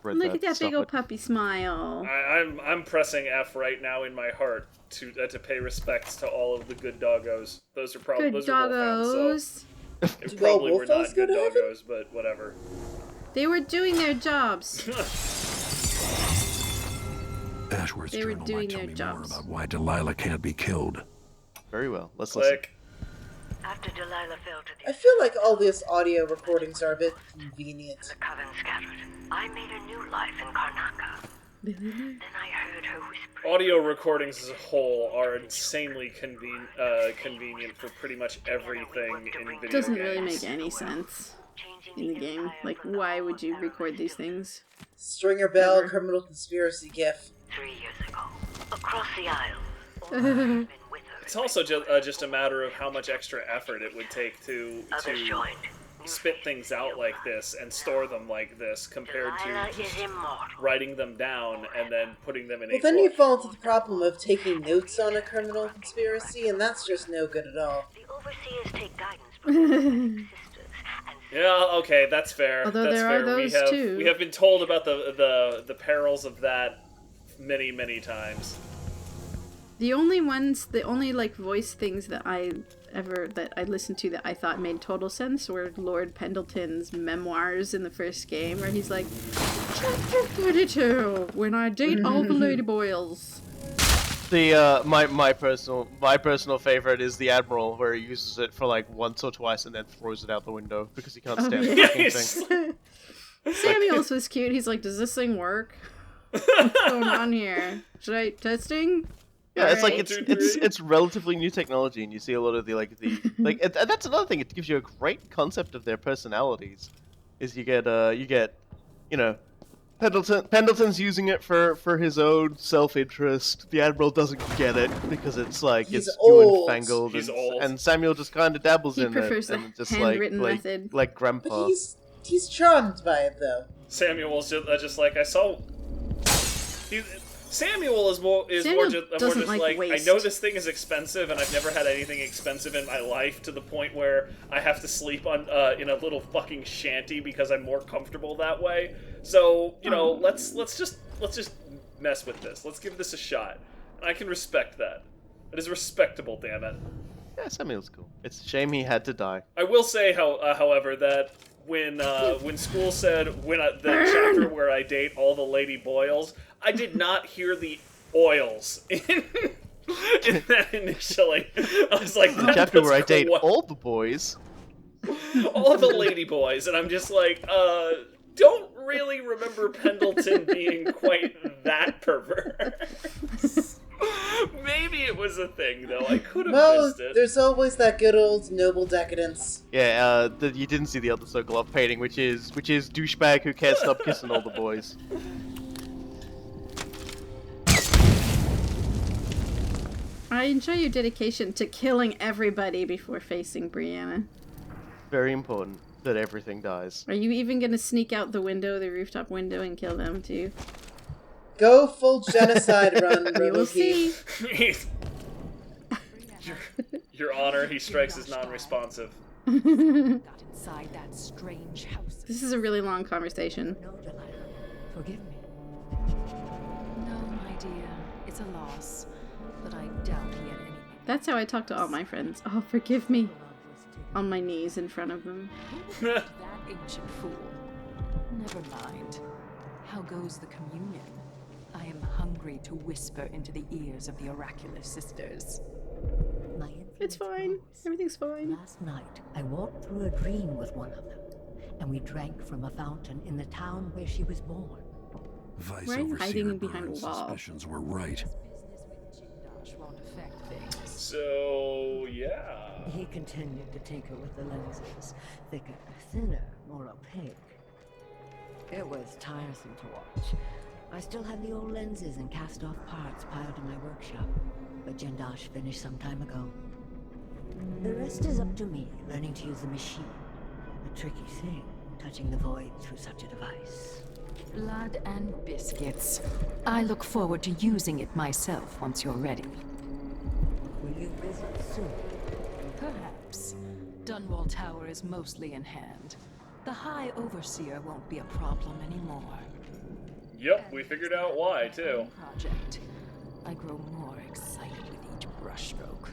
Speaker 1: Read
Speaker 3: Look at that
Speaker 1: stop
Speaker 3: big old
Speaker 1: it.
Speaker 3: puppy smile.
Speaker 2: I'm pressing F right now in my heart to pay respects to all of the good doggos. Those are probably
Speaker 3: Good
Speaker 2: those are wolfhounds,
Speaker 3: doggos.
Speaker 2: so it
Speaker 5: Do
Speaker 2: probably
Speaker 5: all
Speaker 2: were not
Speaker 5: wolfhounds
Speaker 2: good
Speaker 5: go to heaven?
Speaker 2: doggos, but whatever.
Speaker 3: They were doing their jobs.
Speaker 4: Ashworth's
Speaker 3: They were
Speaker 4: journal
Speaker 3: doing
Speaker 4: might tell
Speaker 3: their
Speaker 4: me
Speaker 3: jobs.
Speaker 4: more about why Delilah can't be killed.
Speaker 1: Very well, let's listen.
Speaker 2: Click.
Speaker 8: After Delilah fell to
Speaker 5: I
Speaker 8: the
Speaker 5: feel like all these audio recordings are a bit convenient.
Speaker 8: coven scattered, I made a new life in Karnaka. Then I heard her whisper.
Speaker 2: Audio recordings as a whole are insanely convenient for pretty much everything in video
Speaker 3: Doesn't
Speaker 2: games.
Speaker 3: really make any sense in the game. Like, why would you record these things?
Speaker 5: Stringer Bell, criminal conspiracy gif.
Speaker 8: 3 years ago, across the aisle. All had been with her.
Speaker 2: It's also just a matter of how much extra effort it would take to
Speaker 8: Others joined. New
Speaker 2: spit
Speaker 8: faces
Speaker 2: things
Speaker 8: in the
Speaker 2: out like
Speaker 8: empire.
Speaker 2: this and store them like this compared
Speaker 8: Delilah
Speaker 2: to
Speaker 8: is
Speaker 2: just
Speaker 8: immortal.
Speaker 2: writing them down and then putting them in
Speaker 5: Well,
Speaker 2: a
Speaker 5: then you
Speaker 2: book.
Speaker 5: fall into the problem of taking notes on a criminal conspiracy, and that's just no good at all.
Speaker 8: The overseers take guidance from their sisters and
Speaker 2: Yeah, okay, that's fair.
Speaker 3: Although
Speaker 2: that's
Speaker 3: there are
Speaker 2: fair.
Speaker 3: those too.
Speaker 2: We have been told about the perils of that many times.
Speaker 3: The only like voice things that I listened to that I thought made total sense were Lord Pendleton's memoirs in the first game, where he's like, "Chapter 32, when I date all the lady boils."
Speaker 1: The my personal favorite is the Admiral, where he uses it for like once or twice and then throws it out the window because he can't stand the
Speaker 3: yeah.
Speaker 1: fucking
Speaker 2: Yes.
Speaker 1: thing.
Speaker 3: Samuels was cute. He's like, "Does this thing work? What's going on here? Should I testing?"
Speaker 1: Yeah, it's like
Speaker 3: Alright.
Speaker 1: it's relatively new technology, and you see a lot of the that's another thing. It gives you a great concept of their personalities. Is you get you know, Pendleton's using it for his own self-interest. The Admiral doesn't get it because it's like
Speaker 5: He's
Speaker 1: it's
Speaker 5: old.
Speaker 1: fangled,
Speaker 2: He's
Speaker 1: and,
Speaker 2: old.
Speaker 1: and Samuel just kind of dabbles
Speaker 3: He
Speaker 1: in
Speaker 3: prefers
Speaker 1: it, and
Speaker 3: the
Speaker 1: just
Speaker 3: handwritten method.
Speaker 1: like
Speaker 5: But
Speaker 1: Grandpa.
Speaker 5: he's charmed by it, though.
Speaker 2: Samuel's just like I saw. Samuel is more
Speaker 3: Samuel
Speaker 2: just
Speaker 3: doesn't like
Speaker 2: I
Speaker 3: waste.
Speaker 2: know this thing is expensive, and I've never had anything expensive in my life to the point where I have to sleep on in a little fucking shanty because I'm more comfortable that way. So you know, let's just mess with this. Let's give this a shot. And I can respect that. It is respectable, damn it.
Speaker 1: Yeah, Samuel's cool. It's a shame he had to die.
Speaker 2: I will say, however, that when school said the chapter where I date all the lady boils, I did not hear the oils in that initially. I was like,
Speaker 1: The chapter where I date
Speaker 2: what?
Speaker 1: all the boys.
Speaker 2: all the lady boys, and I'm just like, don't really remember Pendleton being quite that perverse. Maybe it was a thing, though. I could have
Speaker 5: Well,
Speaker 2: missed it.
Speaker 5: there's always that good old noble decadence.
Speaker 1: Yeah, you didn't see the other Sokolov painting, which is douchebag who can't stop kissing all the boys.
Speaker 3: I enjoy your dedication to killing everybody before facing Brianna.
Speaker 1: Very important that everything dies.
Speaker 3: Are you even gonna sneak out the window, the rooftop window, and kill them too?
Speaker 5: Go full genocide run,
Speaker 3: We will see.
Speaker 2: Your Honor, he strikes as non-responsive.
Speaker 9: Got inside that strange house.
Speaker 3: This is a really long conversation.
Speaker 9: No, Delilah. Forgive me. No, my dear. It's a loss. But I doubt he had anything.
Speaker 3: That's how I talk to all my friends. Oh, forgive me. On my knees in front of them.
Speaker 9: That ancient fool. Never mind. How goes the communion? I am hungry to whisper into the ears of the oracular sisters.
Speaker 3: It's fine. Everything's fine.
Speaker 10: Last night, I walked through a dream with one of them, and we drank from a fountain in the town where she was born.
Speaker 4: Vice
Speaker 3: Why are you
Speaker 4: Overseer
Speaker 3: hiding behind a
Speaker 4: Byrne's
Speaker 3: wall?
Speaker 4: suspicions were right.
Speaker 9: Won't affect things.
Speaker 2: So, yeah.
Speaker 10: He continued to tinker with the lenses, thicker, thinner, more opaque. It was tiresome to watch. I still have the old lenses and cast-off parts piled in my workshop, but Jindosh finished some time ago. The rest is up to me, learning to use the machine. A tricky thing, touching the void through such a device.
Speaker 9: Blood and biscuits. I look forward to using it myself once you're ready.
Speaker 10: Will you visit soon?
Speaker 9: Perhaps. Dunwall Tower is mostly in hand. The High Overseer won't be a problem anymore.
Speaker 2: Yep, we figured out why, too.
Speaker 9: Project. I grow more excited with each brushstroke.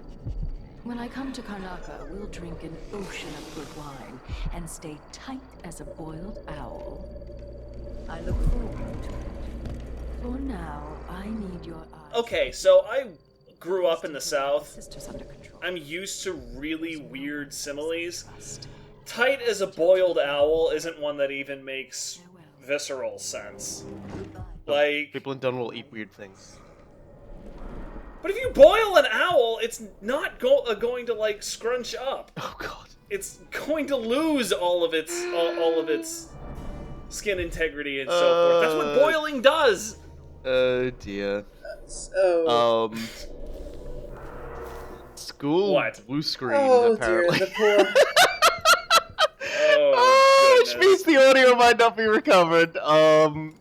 Speaker 9: When I come to Karnaca, we'll drink an ocean of good wine and stay tight as a boiled owl.
Speaker 10: I look forward to it.
Speaker 9: For now, I need your eyes.
Speaker 2: Okay, so I grew up in the South.
Speaker 9: Sisters under control.
Speaker 2: I'm used to really weird similes. Tight as a boiled owl isn't one that even makes visceral sense. Like,
Speaker 1: People in Dunwall eat weird things.
Speaker 2: but if you boil an owl, it's not going to like scrunch up.
Speaker 1: Oh god.
Speaker 2: It's going to lose all of its skin integrity and so forth. That's what boiling does.
Speaker 1: Oh dear.
Speaker 5: So...
Speaker 1: School
Speaker 2: What?
Speaker 1: blue screen,
Speaker 5: Oh
Speaker 1: apparently.
Speaker 5: dear, the poor...
Speaker 2: Oh,
Speaker 1: Which means the audio might not be recovered.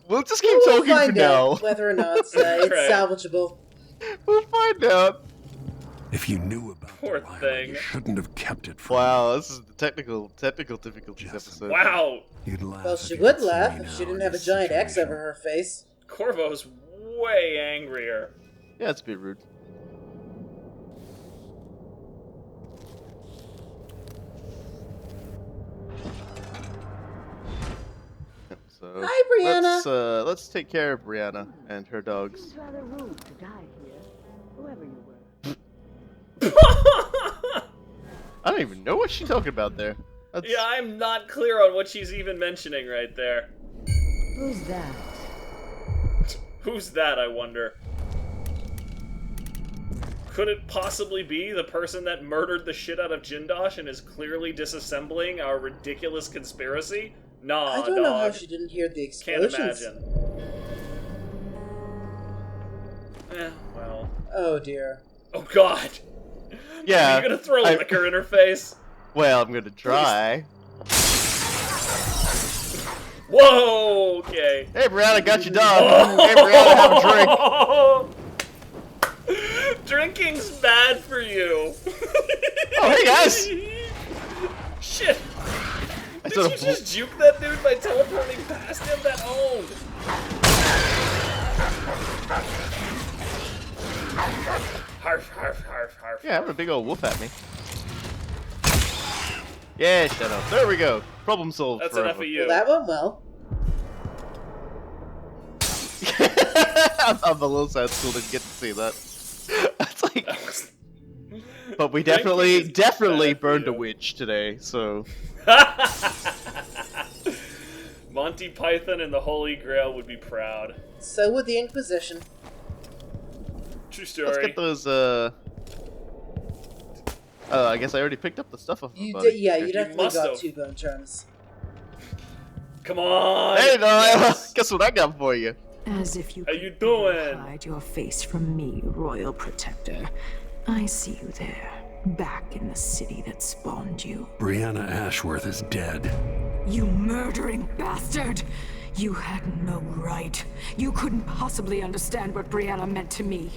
Speaker 1: We'll just keep
Speaker 5: We'll
Speaker 1: talking for
Speaker 5: find
Speaker 1: now.
Speaker 5: out whether or not it's salvageable.
Speaker 1: We'll find out.
Speaker 4: If you knew about
Speaker 2: Poor
Speaker 4: Delilah,
Speaker 2: thing.
Speaker 4: you shouldn't have kept it from
Speaker 1: Wow, this is the technical difficulties
Speaker 4: Jesse.
Speaker 1: episode.
Speaker 2: wow.
Speaker 4: You'd laugh
Speaker 5: Well,
Speaker 4: if
Speaker 5: she
Speaker 4: you
Speaker 5: would
Speaker 4: could see
Speaker 5: laugh
Speaker 4: me
Speaker 5: if
Speaker 4: now
Speaker 5: she didn't
Speaker 4: in
Speaker 5: have a
Speaker 4: this
Speaker 5: giant X
Speaker 4: situation.
Speaker 5: over her face.
Speaker 2: Corvo's way angrier.
Speaker 1: Yeah, it's a bit rude. So
Speaker 5: Hi, Brianna.
Speaker 1: let's take care of Brianna and her dogs.
Speaker 10: It's rather rude to die here, whoever you were.
Speaker 1: I don't even know what she's talking about there. That's...
Speaker 2: Yeah, I'm not clear on what she's even mentioning right there.
Speaker 10: Who's that?
Speaker 2: Who's that, I wonder? Could it possibly be the person that murdered the shit out of Jindosh and is clearly disassembling our ridiculous conspiracy? Nah,
Speaker 5: I don't know how
Speaker 2: dog.
Speaker 5: she didn't hear the
Speaker 2: Can't
Speaker 5: explosions.
Speaker 2: imagine. Well.
Speaker 5: Oh dear.
Speaker 2: Oh god!
Speaker 1: Yeah.
Speaker 2: Are you gonna throw liquor in her face?
Speaker 1: Well, I'm gonna try.
Speaker 2: Whoa! Okay.
Speaker 1: Hey, Brianna, got your dog. Hey, Brianna, have a drink.
Speaker 2: Drinking's bad for you.
Speaker 1: Oh, hey, guys.
Speaker 2: Shit.
Speaker 1: I
Speaker 2: Did
Speaker 1: sort
Speaker 2: you
Speaker 1: of
Speaker 2: just juke that dude by teleporting past him? That owned. Harf, harf, harf, harf.
Speaker 1: Yeah, having a big old whoop at me. Yeah, shut up. There we go. Problem solved.
Speaker 2: That's
Speaker 1: forever.
Speaker 2: enough of you.
Speaker 5: Well, that went well.
Speaker 1: I'm a little sad school didn't get to see that. It's like, but we definitely burned a witch today. So
Speaker 2: Monty Python and the Holy Grail would be proud.
Speaker 5: So would the Inquisition.
Speaker 2: True
Speaker 1: let's
Speaker 2: story.
Speaker 1: get those. I guess I already picked up the stuff of
Speaker 5: You
Speaker 1: buddy.
Speaker 5: did, yeah, you
Speaker 1: Okay.
Speaker 5: definitely
Speaker 2: must
Speaker 5: got
Speaker 2: have.
Speaker 5: 2 bone charms.
Speaker 2: Come on.
Speaker 1: Hey, no,
Speaker 2: Yes.
Speaker 1: guess what I got for you?
Speaker 9: As if you
Speaker 2: How
Speaker 9: could
Speaker 2: you
Speaker 9: even
Speaker 2: doing?
Speaker 9: hide your face from me, Royal Protector. I see you there, back in the city that spawned you.
Speaker 4: Brianna Ashworth is dead.
Speaker 9: You murdering bastard! You had no right. You couldn't possibly understand what Brianna meant to me.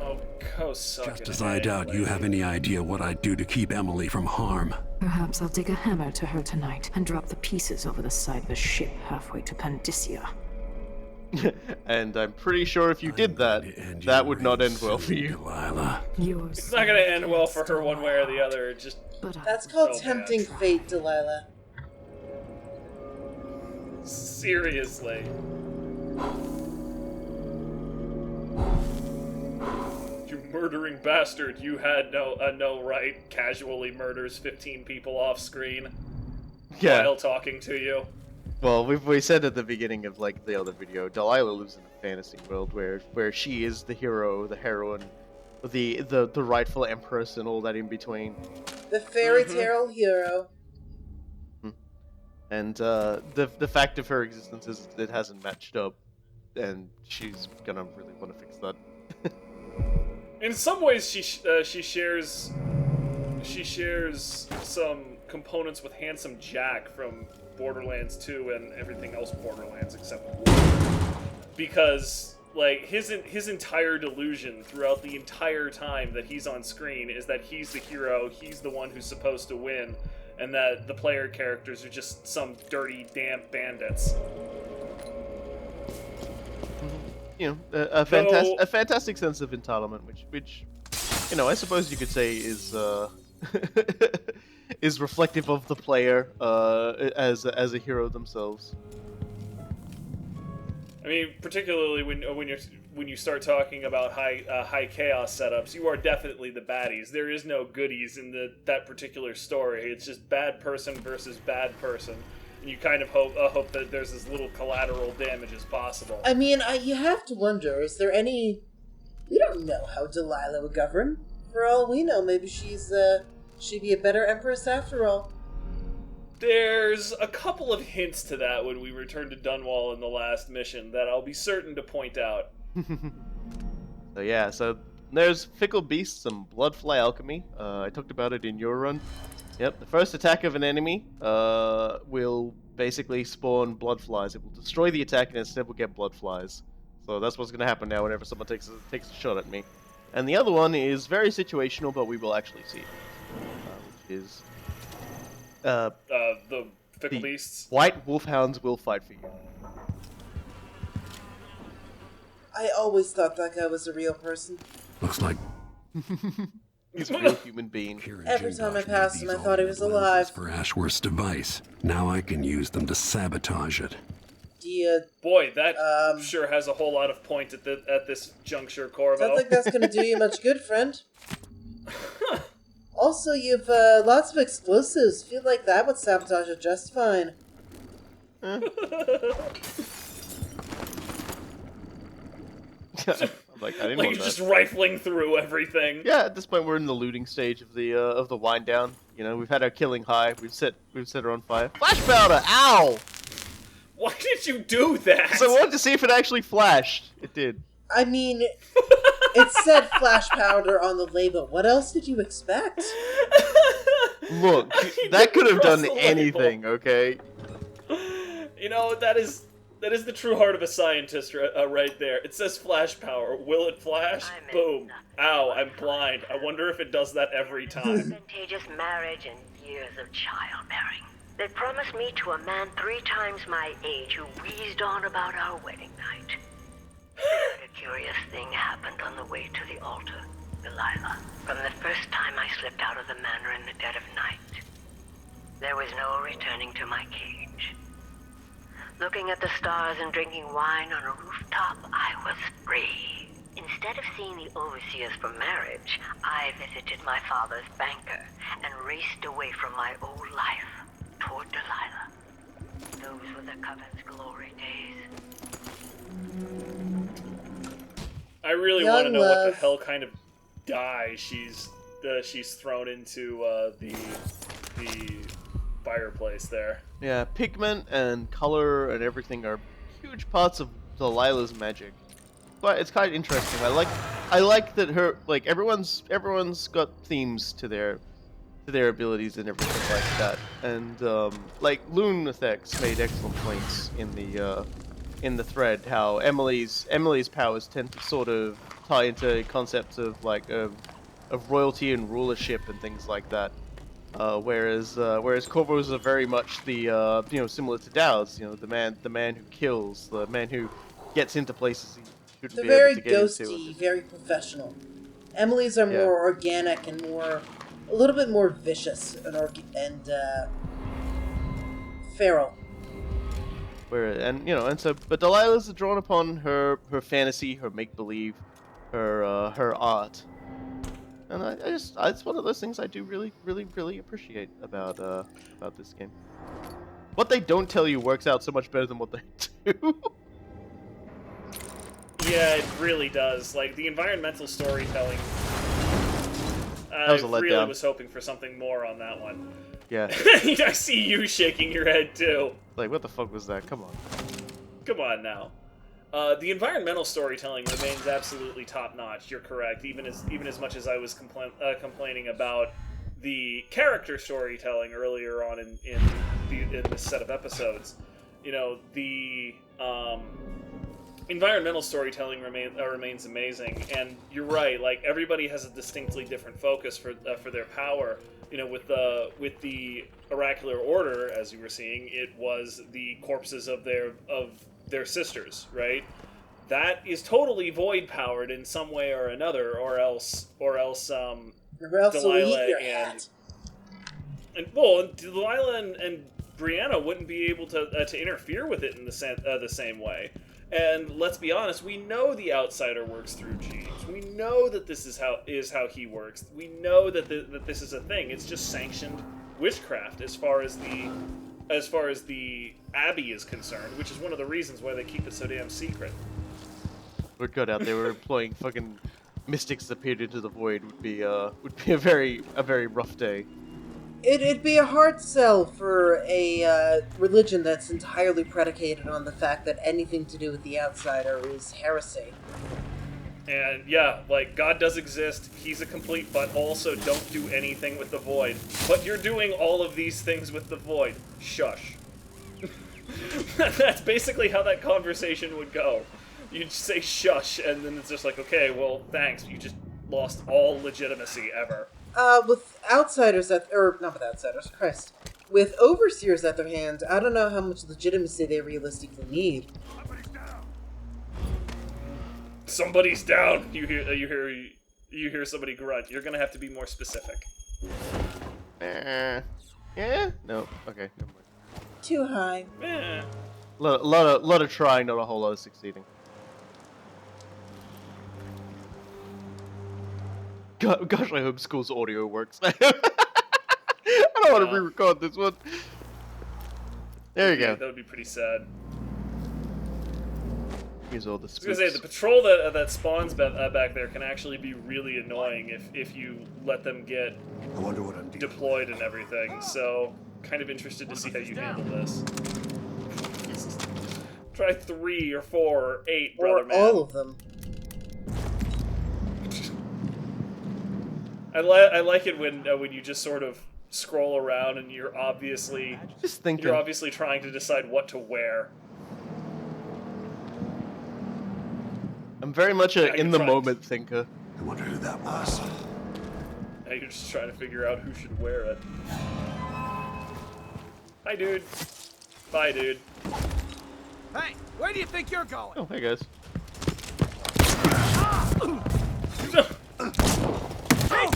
Speaker 2: Oh, go suck
Speaker 4: Just
Speaker 2: it,
Speaker 4: as I
Speaker 2: hey,
Speaker 4: doubt you
Speaker 2: lady.
Speaker 4: have any idea what I'd do to keep Emily from harm.
Speaker 9: Perhaps I'll dig a hammer to her tonight and drop the pieces over the side of a ship halfway to Pandysia.
Speaker 1: And I'm pretty sure if you did that, that would not end well for you.
Speaker 4: Delilah.
Speaker 2: It's not gonna end well for her one way or the other. Just
Speaker 5: That's called
Speaker 2: so
Speaker 5: tempting
Speaker 2: bad.
Speaker 5: fate, Delilah.
Speaker 2: Seriously. You murdering bastard! You had no right. Casually murders 15 people off screen
Speaker 1: Yeah.
Speaker 2: while talking to you.
Speaker 1: Well, we said at the beginning of like the other video, Delilah lives in a fantasy world where she is the hero, the heroine, the rightful empress, and all that in between.
Speaker 5: The fairy tale hero.
Speaker 1: And the fact of her existence is it hasn't matched up, and she's gonna really want to fix that.
Speaker 2: In some ways, she shares some components with Handsome Jack from Borderlands 2 and everything else Borderlands except war. Because like his entire delusion throughout the entire time that he's on screen is that he's the hero, he's the one who's supposed to win, and that the player characters are just some dirty, damp bandits.
Speaker 1: You know, a fantastic sense of entitlement, which you know, I suppose you could say is is reflective of the player as a hero themselves.
Speaker 2: I mean, particularly when you start talking about high chaos setups, you are definitely the baddies. There is no goodies in that particular story. It's just bad person versus bad person. And you kind of hope that there's as little collateral damage as possible.
Speaker 5: I mean, you have to wonder, is there any... You don't know how Delilah would govern. For all we know, maybe she'd be a better empress after all.
Speaker 2: There's a couple of hints to that when we return to Dunwall in the last mission that I'll be certain to point out.
Speaker 1: So yeah, so there's Fickle Beasts and Bloodfly Alchemy. I talked about it in your run. Yep, the first attack of an enemy will basically spawn bloodflies. It will destroy the attack and instead will get bloodflies. So that's what's going to happen now whenever someone takes a shot at me. And the other one is very situational, but we will actually see, which is
Speaker 2: The Fickle Beasts.
Speaker 1: White Wolfhounds will fight for you.
Speaker 5: I always thought that guy was a real person.
Speaker 4: Looks like
Speaker 1: He's a real human being.
Speaker 5: Every time I passed him, I thought he was alive.
Speaker 4: for Ashworth's device. Now I can use them to sabotage it.
Speaker 2: Boy, that sure has a whole lot of point at this juncture, Corvo.
Speaker 5: I don't think that's going to do you much good, friend. Also, you've lots of explosives. Feel like that would sabotage it just fine.
Speaker 1: I'm like, I didn't
Speaker 2: like
Speaker 1: want
Speaker 2: you're
Speaker 1: that.
Speaker 2: just rifling through everything.
Speaker 1: Yeah, at this point we're in the looting stage of the wind down. You know, we've had our killing high. We've set her on fire. Flash powder! Ow!
Speaker 2: Why did you do that?
Speaker 1: So I wanted to see if it actually flashed. It did.
Speaker 5: I mean, it said flash powder on the label. What else did you expect?
Speaker 1: Look, that could have done anything, okay?
Speaker 2: You know, that is the true heart of a scientist right there. It says flash power. Will it flash? Boom. Ow, I'm blind. I wonder if it does that every time.
Speaker 8: Advantageous marriage and years of childbearing. They promised me to a man 3 times my age who wheezed on about our wedding night. But a curious thing happened on the way to the altar, Delilah. From the first time I slipped out of the manor in the dead of night, there was no returning to my cage. Looking at the stars and drinking wine on a rooftop, I was free. Instead of seeing the overseers for marriage, I visited my father's banker and raced away from my old life toward Delilah. Those were the Coven's glory days.
Speaker 2: I really want to know what the hell kind of dye she's thrown into the fireplace there.
Speaker 1: Yeah, pigment and color and everything are huge parts of Delilah's magic. But it's kind of interesting. I like that her everyone's got themes to their abilities and everything like that. And like Loon Effects made excellent points in the thread how Emily's powers tend to sort of tie into concepts of like of royalty and rulership and things like that. Whereas Corvo's are very much the similar to Dow's, the man who kills, the man who gets into places he shouldn't
Speaker 5: They're
Speaker 1: be
Speaker 5: very
Speaker 1: able to get
Speaker 5: ghosty,
Speaker 1: into.
Speaker 5: very professional. Emily's are
Speaker 1: Yeah.
Speaker 5: more organic and a little bit more vicious and feral.
Speaker 1: But Delilah's are drawn upon her fantasy, her make believe, her art, and it's one of those things I do really, really, really appreciate about this game. What they don't tell you works out so much better than what they do.
Speaker 2: Yeah, it really does. Like, the environmental storytelling,
Speaker 1: That was a
Speaker 2: I really
Speaker 1: letdown.
Speaker 2: was hoping for something more on that one.
Speaker 1: Yeah.
Speaker 2: I see you shaking your head, too.
Speaker 1: Like, what the fuck was that? Come on.
Speaker 2: Come on, now. The environmental storytelling remains absolutely top-notch, you're correct, even as much as I was complaining about the character storytelling earlier on in this set of episodes. The environmental storytelling remains amazing, and you're right. Like, everybody has a distinctly different focus for their power. With the oracular order, as you were seeing, it was the corpses of their sisters, right? That is totally void powered in some way or another, or else Delilah Delilah and Brianna wouldn't be able to interfere with it in the same way. And let's be honest, we know the outsider works through genes. We know that this is how he works. We know that this is a thing. It's just sanctioned witchcraft as far as the Abbey is concerned, which is one of the reasons why they keep it so damn secret.
Speaker 1: We're good out there. We're employing fucking mystics that peered into the void would be a very rough day.
Speaker 5: It'd be a hard sell for a religion that's entirely predicated on the fact that anything to do with the outsider is heresy.
Speaker 2: And yeah, like, God does exist, he's a complete, but also don't do anything with the void. But you're doing all of these things with the void. Shush. That's basically how that conversation would go. You'd say shush, and then it's just like, okay, well, thanks, you just lost all legitimacy ever.
Speaker 5: With outsiders not with outsiders, Christ. With overseers at their hand, I don't know how much legitimacy they realistically need.
Speaker 2: Somebody's down. You hear somebody grunt. You're gonna have to be more specific.
Speaker 1: Yeah? No. Okay, never mind.
Speaker 5: Too high.
Speaker 2: Eh.
Speaker 1: Lot of trying, not a whole lot of succeeding. Gosh, I hope school's audio works. I don't want to re-record this one. There you go.
Speaker 2: That would be pretty sad.
Speaker 1: Here's all the
Speaker 2: I was
Speaker 1: spooks.
Speaker 2: gonna say, the patrol that spawns back there can actually be really annoying if you let them get deployed and everything. So, kind of interested to see how you handle this. Try 3 or 4 or 8, brother man.
Speaker 5: Or all of them.
Speaker 2: I like it when you just sort of scroll around and you're obviously trying to decide what to wear.
Speaker 1: I'm very much a in-the-moment thinker.
Speaker 4: I wonder who that was.
Speaker 2: Now you're just trying to figure out who should wear it. Hi, dude. Bye, dude.
Speaker 11: Hey, where do you think you're going?
Speaker 1: Oh, hey guys.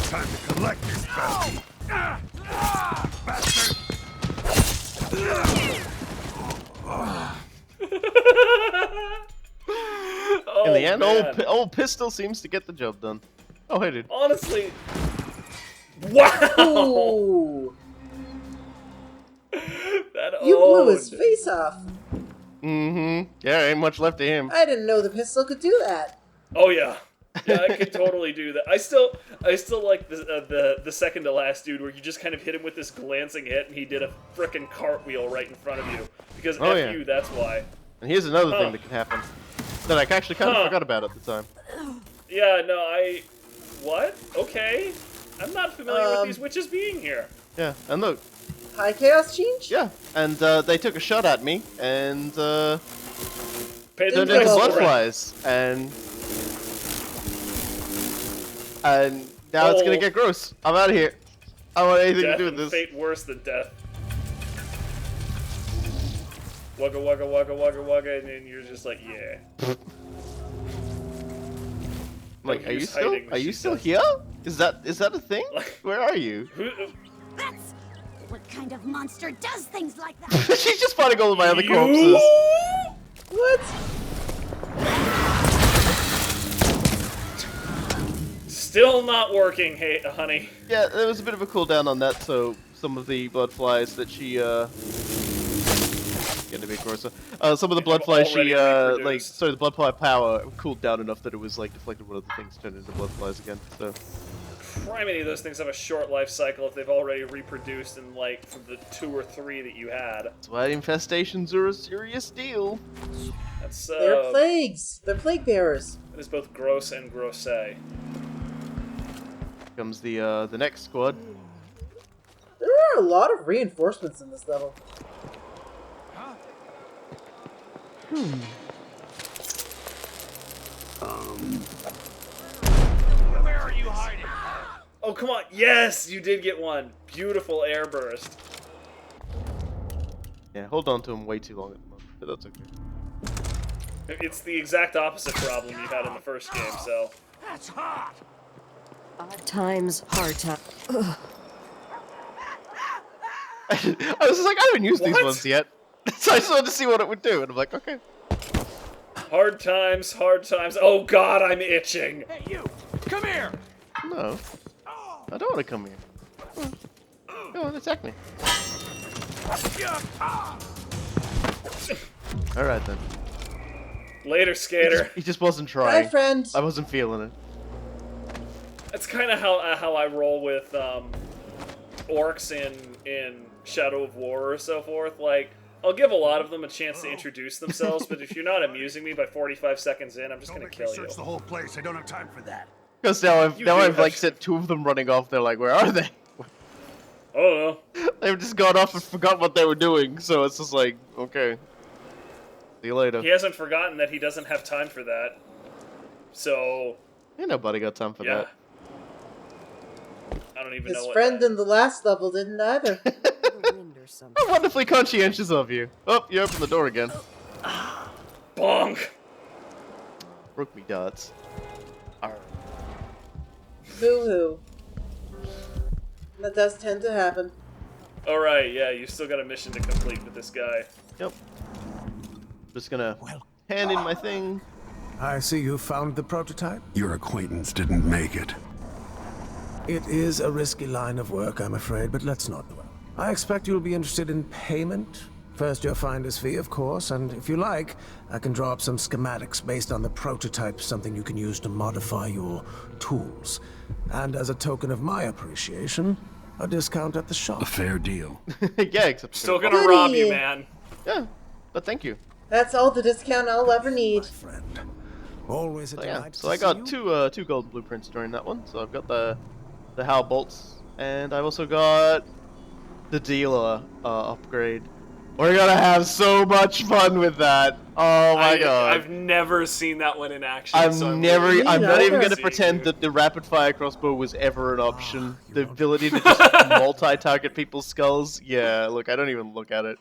Speaker 4: Time to collect this bounty. Bastard!
Speaker 1: In the end,
Speaker 2: man.
Speaker 1: old pistol seems to get the job done. Oh, hey, dude.
Speaker 2: Honestly, wow!
Speaker 5: Ooh.
Speaker 2: That
Speaker 5: You blew his
Speaker 2: owned.
Speaker 5: face off.
Speaker 1: Mm-hmm. Yeah, ain't much left of him.
Speaker 5: I didn't know the pistol could do that.
Speaker 2: Oh yeah, yeah, I could totally do that. I still like the second to last dude where you just kind of hit him with this glancing hit and he did a frickin' cartwheel right in front of you. Because
Speaker 1: Oh,
Speaker 2: F
Speaker 1: yeah.
Speaker 2: you, that's why.
Speaker 1: And here's another thing that can happen that I actually kind of forgot about at the time.
Speaker 2: Yeah, no, what? Okay. I'm not familiar with these witches being here.
Speaker 1: Yeah, and look.
Speaker 5: High Chaos Change?
Speaker 1: Yeah, and they took a shot at me, and turned into
Speaker 5: Invisible.
Speaker 1: bloodflies, and now it's gonna get gross. I'm out of here. I don't want anything
Speaker 2: Death
Speaker 1: to do with
Speaker 2: and
Speaker 1: this.
Speaker 2: fate worse than death. Wugga wugga wugga wugga wugga, and then you're just like, yeah.
Speaker 1: Like,
Speaker 2: Use hiding,
Speaker 1: are you
Speaker 2: she
Speaker 1: still
Speaker 2: says.
Speaker 1: here? Is that a thing? Where are you?
Speaker 6: That's what kind of monster does things like that?
Speaker 1: She's just fighting all of my other corpses.
Speaker 5: What?
Speaker 2: Still not working, hey, honey.
Speaker 1: Yeah, there was a bit of a cooldown on that, so some of the blood flies that she getting a bit grosser. Some of the blood flies she the blood fly power cooled down enough that it was like deflected one of the things turned into blood flies again. So
Speaker 2: Criminy, those things have a short life cycle if they've already reproduced in like from the 2 or 3 that you had.
Speaker 1: that's why infestations are a serious deal.
Speaker 2: That's
Speaker 5: They're plagues. They're plague bearers.
Speaker 2: It is both gross and grosse.
Speaker 1: Comes the next squad.
Speaker 5: There are a lot of reinforcements in this level.
Speaker 11: Where are you hiding?
Speaker 2: Oh, come on. Yes, you did get one. Beautiful airburst.
Speaker 1: Yeah, hold on to them way too long at the moment, but that's okay.
Speaker 2: It's the exact opposite problem you had in the first game, so.
Speaker 11: That's hot.
Speaker 10: Odd times, hard times.
Speaker 1: I was just like, I haven't used these
Speaker 2: What?
Speaker 1: ones yet, so I just wanted to see what it would do, and I'm like, okay.
Speaker 2: Hard times, hard times. Oh god, I'm itching.
Speaker 11: Hey, you! Come here!
Speaker 1: No, I don't want to come here. Come on, attack me. All right then.
Speaker 2: Later, skater.
Speaker 1: He just wasn't trying.
Speaker 5: Hi, friend.
Speaker 1: I wasn't feeling it.
Speaker 2: That's kind of how I roll with orcs in Shadow of War or so forth. Like, I'll give a lot of them a chance to introduce themselves, but if you're not amusing me by 45 seconds in, I'm just gonna kill you.
Speaker 11: Search the whole place. I don't have time for that.
Speaker 1: Because now I've
Speaker 2: You do have-
Speaker 1: like sent 2 of them running off. They're like, where are they?
Speaker 2: Oh no.
Speaker 1: They've just gone off and forgot what they were doing. So it's just like, okay. See you later.
Speaker 2: He hasn't forgotten that he doesn't have time for that. So.
Speaker 1: Ain't nobody got time for
Speaker 2: Yeah.
Speaker 1: that.
Speaker 2: I don't even know
Speaker 5: His
Speaker 2: what.
Speaker 5: friend in the last level didn't either.
Speaker 1: How wonderfully conscientious of you. Oh, you opened the door again.
Speaker 2: Bonk!
Speaker 1: Broke me darts. Arr.
Speaker 5: Boo-hoo. That does tend to happen.
Speaker 2: Alright, yeah, you still got a mission to complete with this guy.
Speaker 1: Yep. Just gonna hand in my thing.
Speaker 12: I see you found the prototype.
Speaker 4: Your acquaintance didn't make it.
Speaker 12: It is a risky line of work, I'm afraid, but let's not dwell. I expect you'll be interested in payment. First, your finder's fee, of course, and if you like, I can draw up some schematics based on the prototype, something you can use to modify your tools. And as a token of my appreciation, a discount at the shop.
Speaker 4: A fair deal.
Speaker 1: Yeah, except
Speaker 2: Still gonna rob you, man.
Speaker 1: Yeah, but thank you.
Speaker 5: That's all the discount I'll ever need.
Speaker 12: Friend. Always a
Speaker 1: So, yeah,
Speaker 12: delight
Speaker 1: so
Speaker 12: to
Speaker 1: I
Speaker 12: see
Speaker 1: got
Speaker 12: you.
Speaker 1: two gold blueprints during that one. So I've got the Howl bolts, and I've also got the dealer upgrade. We're gonna have so much fun with that. Oh my god!
Speaker 2: I've never seen that one in action.
Speaker 1: I'm
Speaker 2: so
Speaker 1: not
Speaker 5: neither.
Speaker 1: even gonna
Speaker 2: See
Speaker 1: pretend
Speaker 2: you.
Speaker 1: that the rapid fire crossbow was ever an option. The ability to just multi-target people's skulls. Yeah, look, I don't even look at it.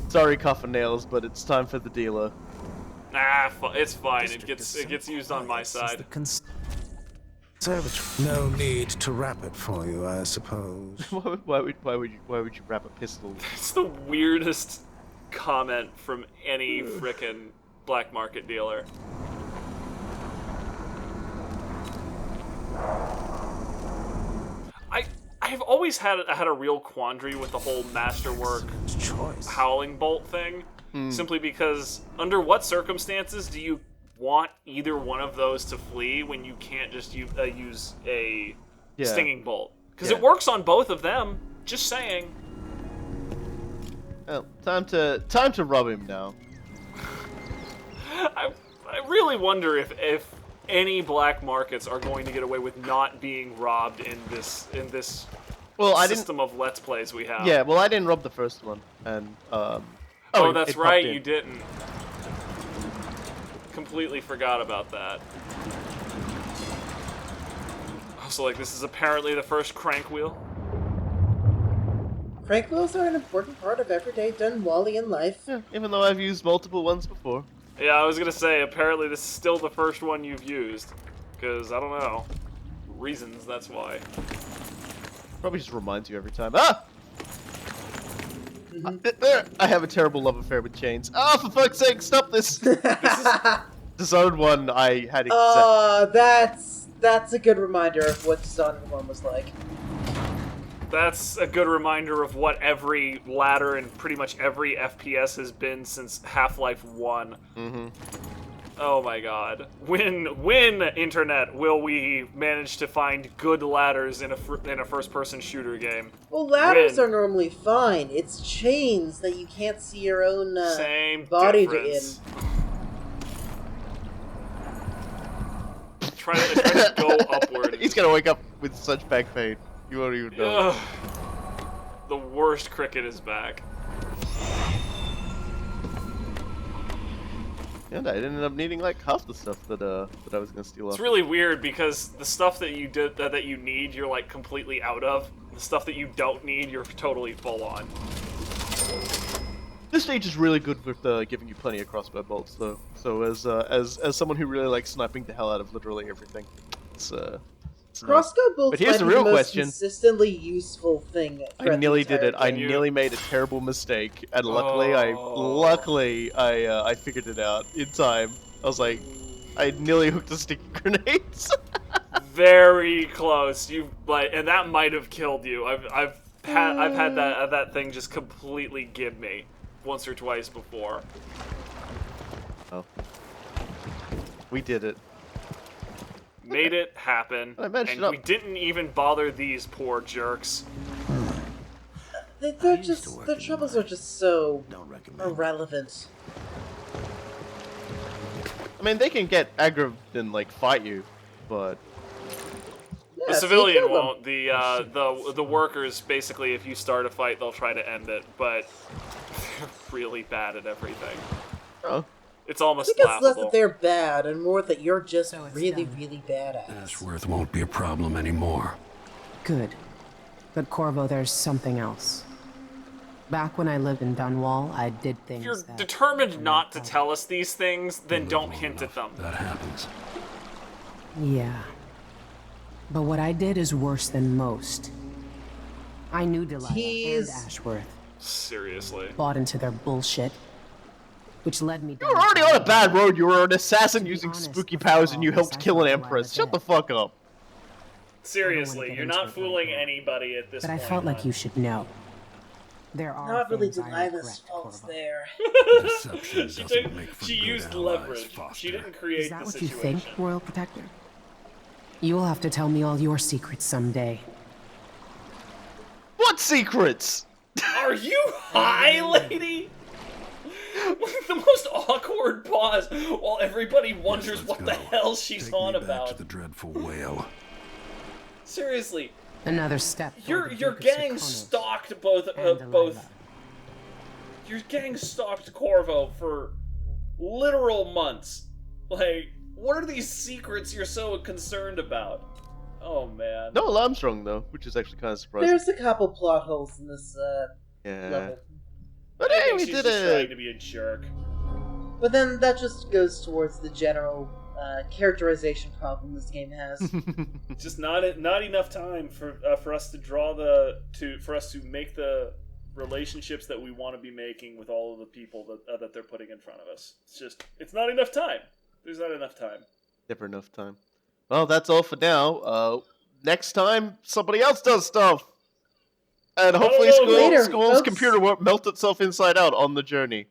Speaker 1: Sorry, Coffin Nails, but it's time for the dealer.
Speaker 2: Nah, it's fine. It gets used on my side.
Speaker 12: Conservatory. No need to wrap it for you, I suppose.
Speaker 1: why would you wrap a pistol?
Speaker 2: It's the weirdest comment from any frickin' black market dealer. I've always had a real quandary with the whole masterwork howling bolt thing, simply because under what circumstances do you want either one of those to flee when you can't just use a stinging bolt? Because it works on both of them. Just saying.
Speaker 1: Well, time to rub him now.
Speaker 2: I really wonder if any black markets are going to get away with not being robbed in this
Speaker 1: well,
Speaker 2: system of Let's Plays we have.
Speaker 1: Yeah, well, I didn't rob the first one, and
Speaker 2: oh, that's
Speaker 1: it
Speaker 2: right,
Speaker 1: popped in.
Speaker 2: you didn't. Completely forgot about that. Also, like, this is apparently the first crank wheel.
Speaker 5: Crank wheels are an important part of everyday Dunwallian life.
Speaker 1: Yeah, even though I've used multiple ones before.
Speaker 2: Yeah, I was gonna say, apparently this is still the first one you've used. Because, I don't know. Reasons, that's why.
Speaker 1: Probably just reminds you every time. Ah! I have a terrible love affair with chains. Ah, for fuck's sake, stop this! Dishonored 1, I had
Speaker 5: that's a good reminder of what Dishonored 1 was like.
Speaker 2: That's a good reminder of what every ladder and pretty much every FPS has been since Half-Life 1.
Speaker 1: Mm-hmm.
Speaker 2: Oh my god. When Internet, will we manage to find good ladders in a first-person shooter game?
Speaker 5: Well, ladders are normally fine. It's chains that you can't see your own
Speaker 2: Same
Speaker 5: body
Speaker 2: difference. Try to go upward.
Speaker 1: He's gonna wake up with such back pain. You won't even know.
Speaker 2: Ugh. The worst cricket is back.
Speaker 1: And I ended up needing like half the stuff that I was gonna steal off.
Speaker 2: It's really weird because the stuff that you did that you need, you're like completely out of. The stuff that you don't need, you're totally full on.
Speaker 1: This stage is really good with giving you plenty of crossbow bolts, though. So as someone who really likes sniping the hell out of literally everything, it's
Speaker 5: crossbow bolts
Speaker 1: but here's
Speaker 5: might
Speaker 1: the
Speaker 5: be
Speaker 1: real
Speaker 5: the most
Speaker 1: question.
Speaker 5: consistently useful thing.
Speaker 1: I nearly did it. I
Speaker 5: game.
Speaker 1: nearly made a terrible mistake, and luckily I figured it out in time. I was like, I nearly hooked a sticky grenades.
Speaker 2: Very close. And that might have killed you. I've had that thing just completely give me once or twice before.
Speaker 1: Oh, we did it.
Speaker 2: Made it happen, and we didn't even bother these poor jerks.
Speaker 5: They're just, their troubles are just so irrelevant.
Speaker 1: I mean, they can get aggro and like fight you, but
Speaker 2: the civilian won't. The workers, basically, if you start a fight, they'll try to end it, but they're really bad at everything.
Speaker 1: Oh.
Speaker 2: It's almost
Speaker 5: I think it's
Speaker 2: laughable.
Speaker 5: less that they're bad and more that you're just really badass.
Speaker 4: Ashworth won't be a problem anymore.
Speaker 13: Good. But Corvo, there's something else. Back when I lived in Dunwall, I did things
Speaker 2: If you're determined not to tell us these things, then don't hint at them.
Speaker 4: That happens.
Speaker 13: Yeah. But what I did is worse than most. I knew Delilah and Ashworth.
Speaker 2: Seriously.
Speaker 13: Bought into their bullshit. Which led me down.
Speaker 1: You were already on a bad road. You were an assassin using spooky powers, and you helped kill an empress. Shut the fuck up.
Speaker 2: Seriously, you're not fooling anybody at this
Speaker 13: But I
Speaker 2: point.
Speaker 13: felt like you should know. There are
Speaker 5: Not really
Speaker 13: things I
Speaker 5: Delilah's
Speaker 13: regret,
Speaker 5: fault
Speaker 13: Corvo.
Speaker 5: there.
Speaker 2: She used leverage. She didn't create
Speaker 13: Is that
Speaker 2: the
Speaker 13: what
Speaker 2: situation.
Speaker 13: you think, Royal Protector? You will have to tell me all your secrets someday.
Speaker 1: What secrets?
Speaker 2: Are you high, lady? The most awkward pause while everybody wonders what the hell she's on about.
Speaker 4: To the dreadful whale.
Speaker 2: Seriously.
Speaker 13: Another step.
Speaker 2: Your gang stalked both. Your gang stalked Corvo for literal months. Like, what are these secrets you're so concerned about? Oh man.
Speaker 1: No Armstrong though, which is actually kind of surprising.
Speaker 5: There's a couple plot holes in this level.
Speaker 1: But hey, we
Speaker 2: she's
Speaker 1: did
Speaker 2: just
Speaker 1: it.
Speaker 2: trying to be a jerk.
Speaker 5: But then that just goes towards the general characterization problem this game has.
Speaker 2: Just not enough time for us to draw for us to make the relationships that we want to be making with all of the people that they're putting in front of us. It's not enough time. There's not enough time.
Speaker 1: Never enough time. Well, that's all for now. Next time, somebody else does stuff. And hopefully Squall's computer won't melt itself inside out on the journey.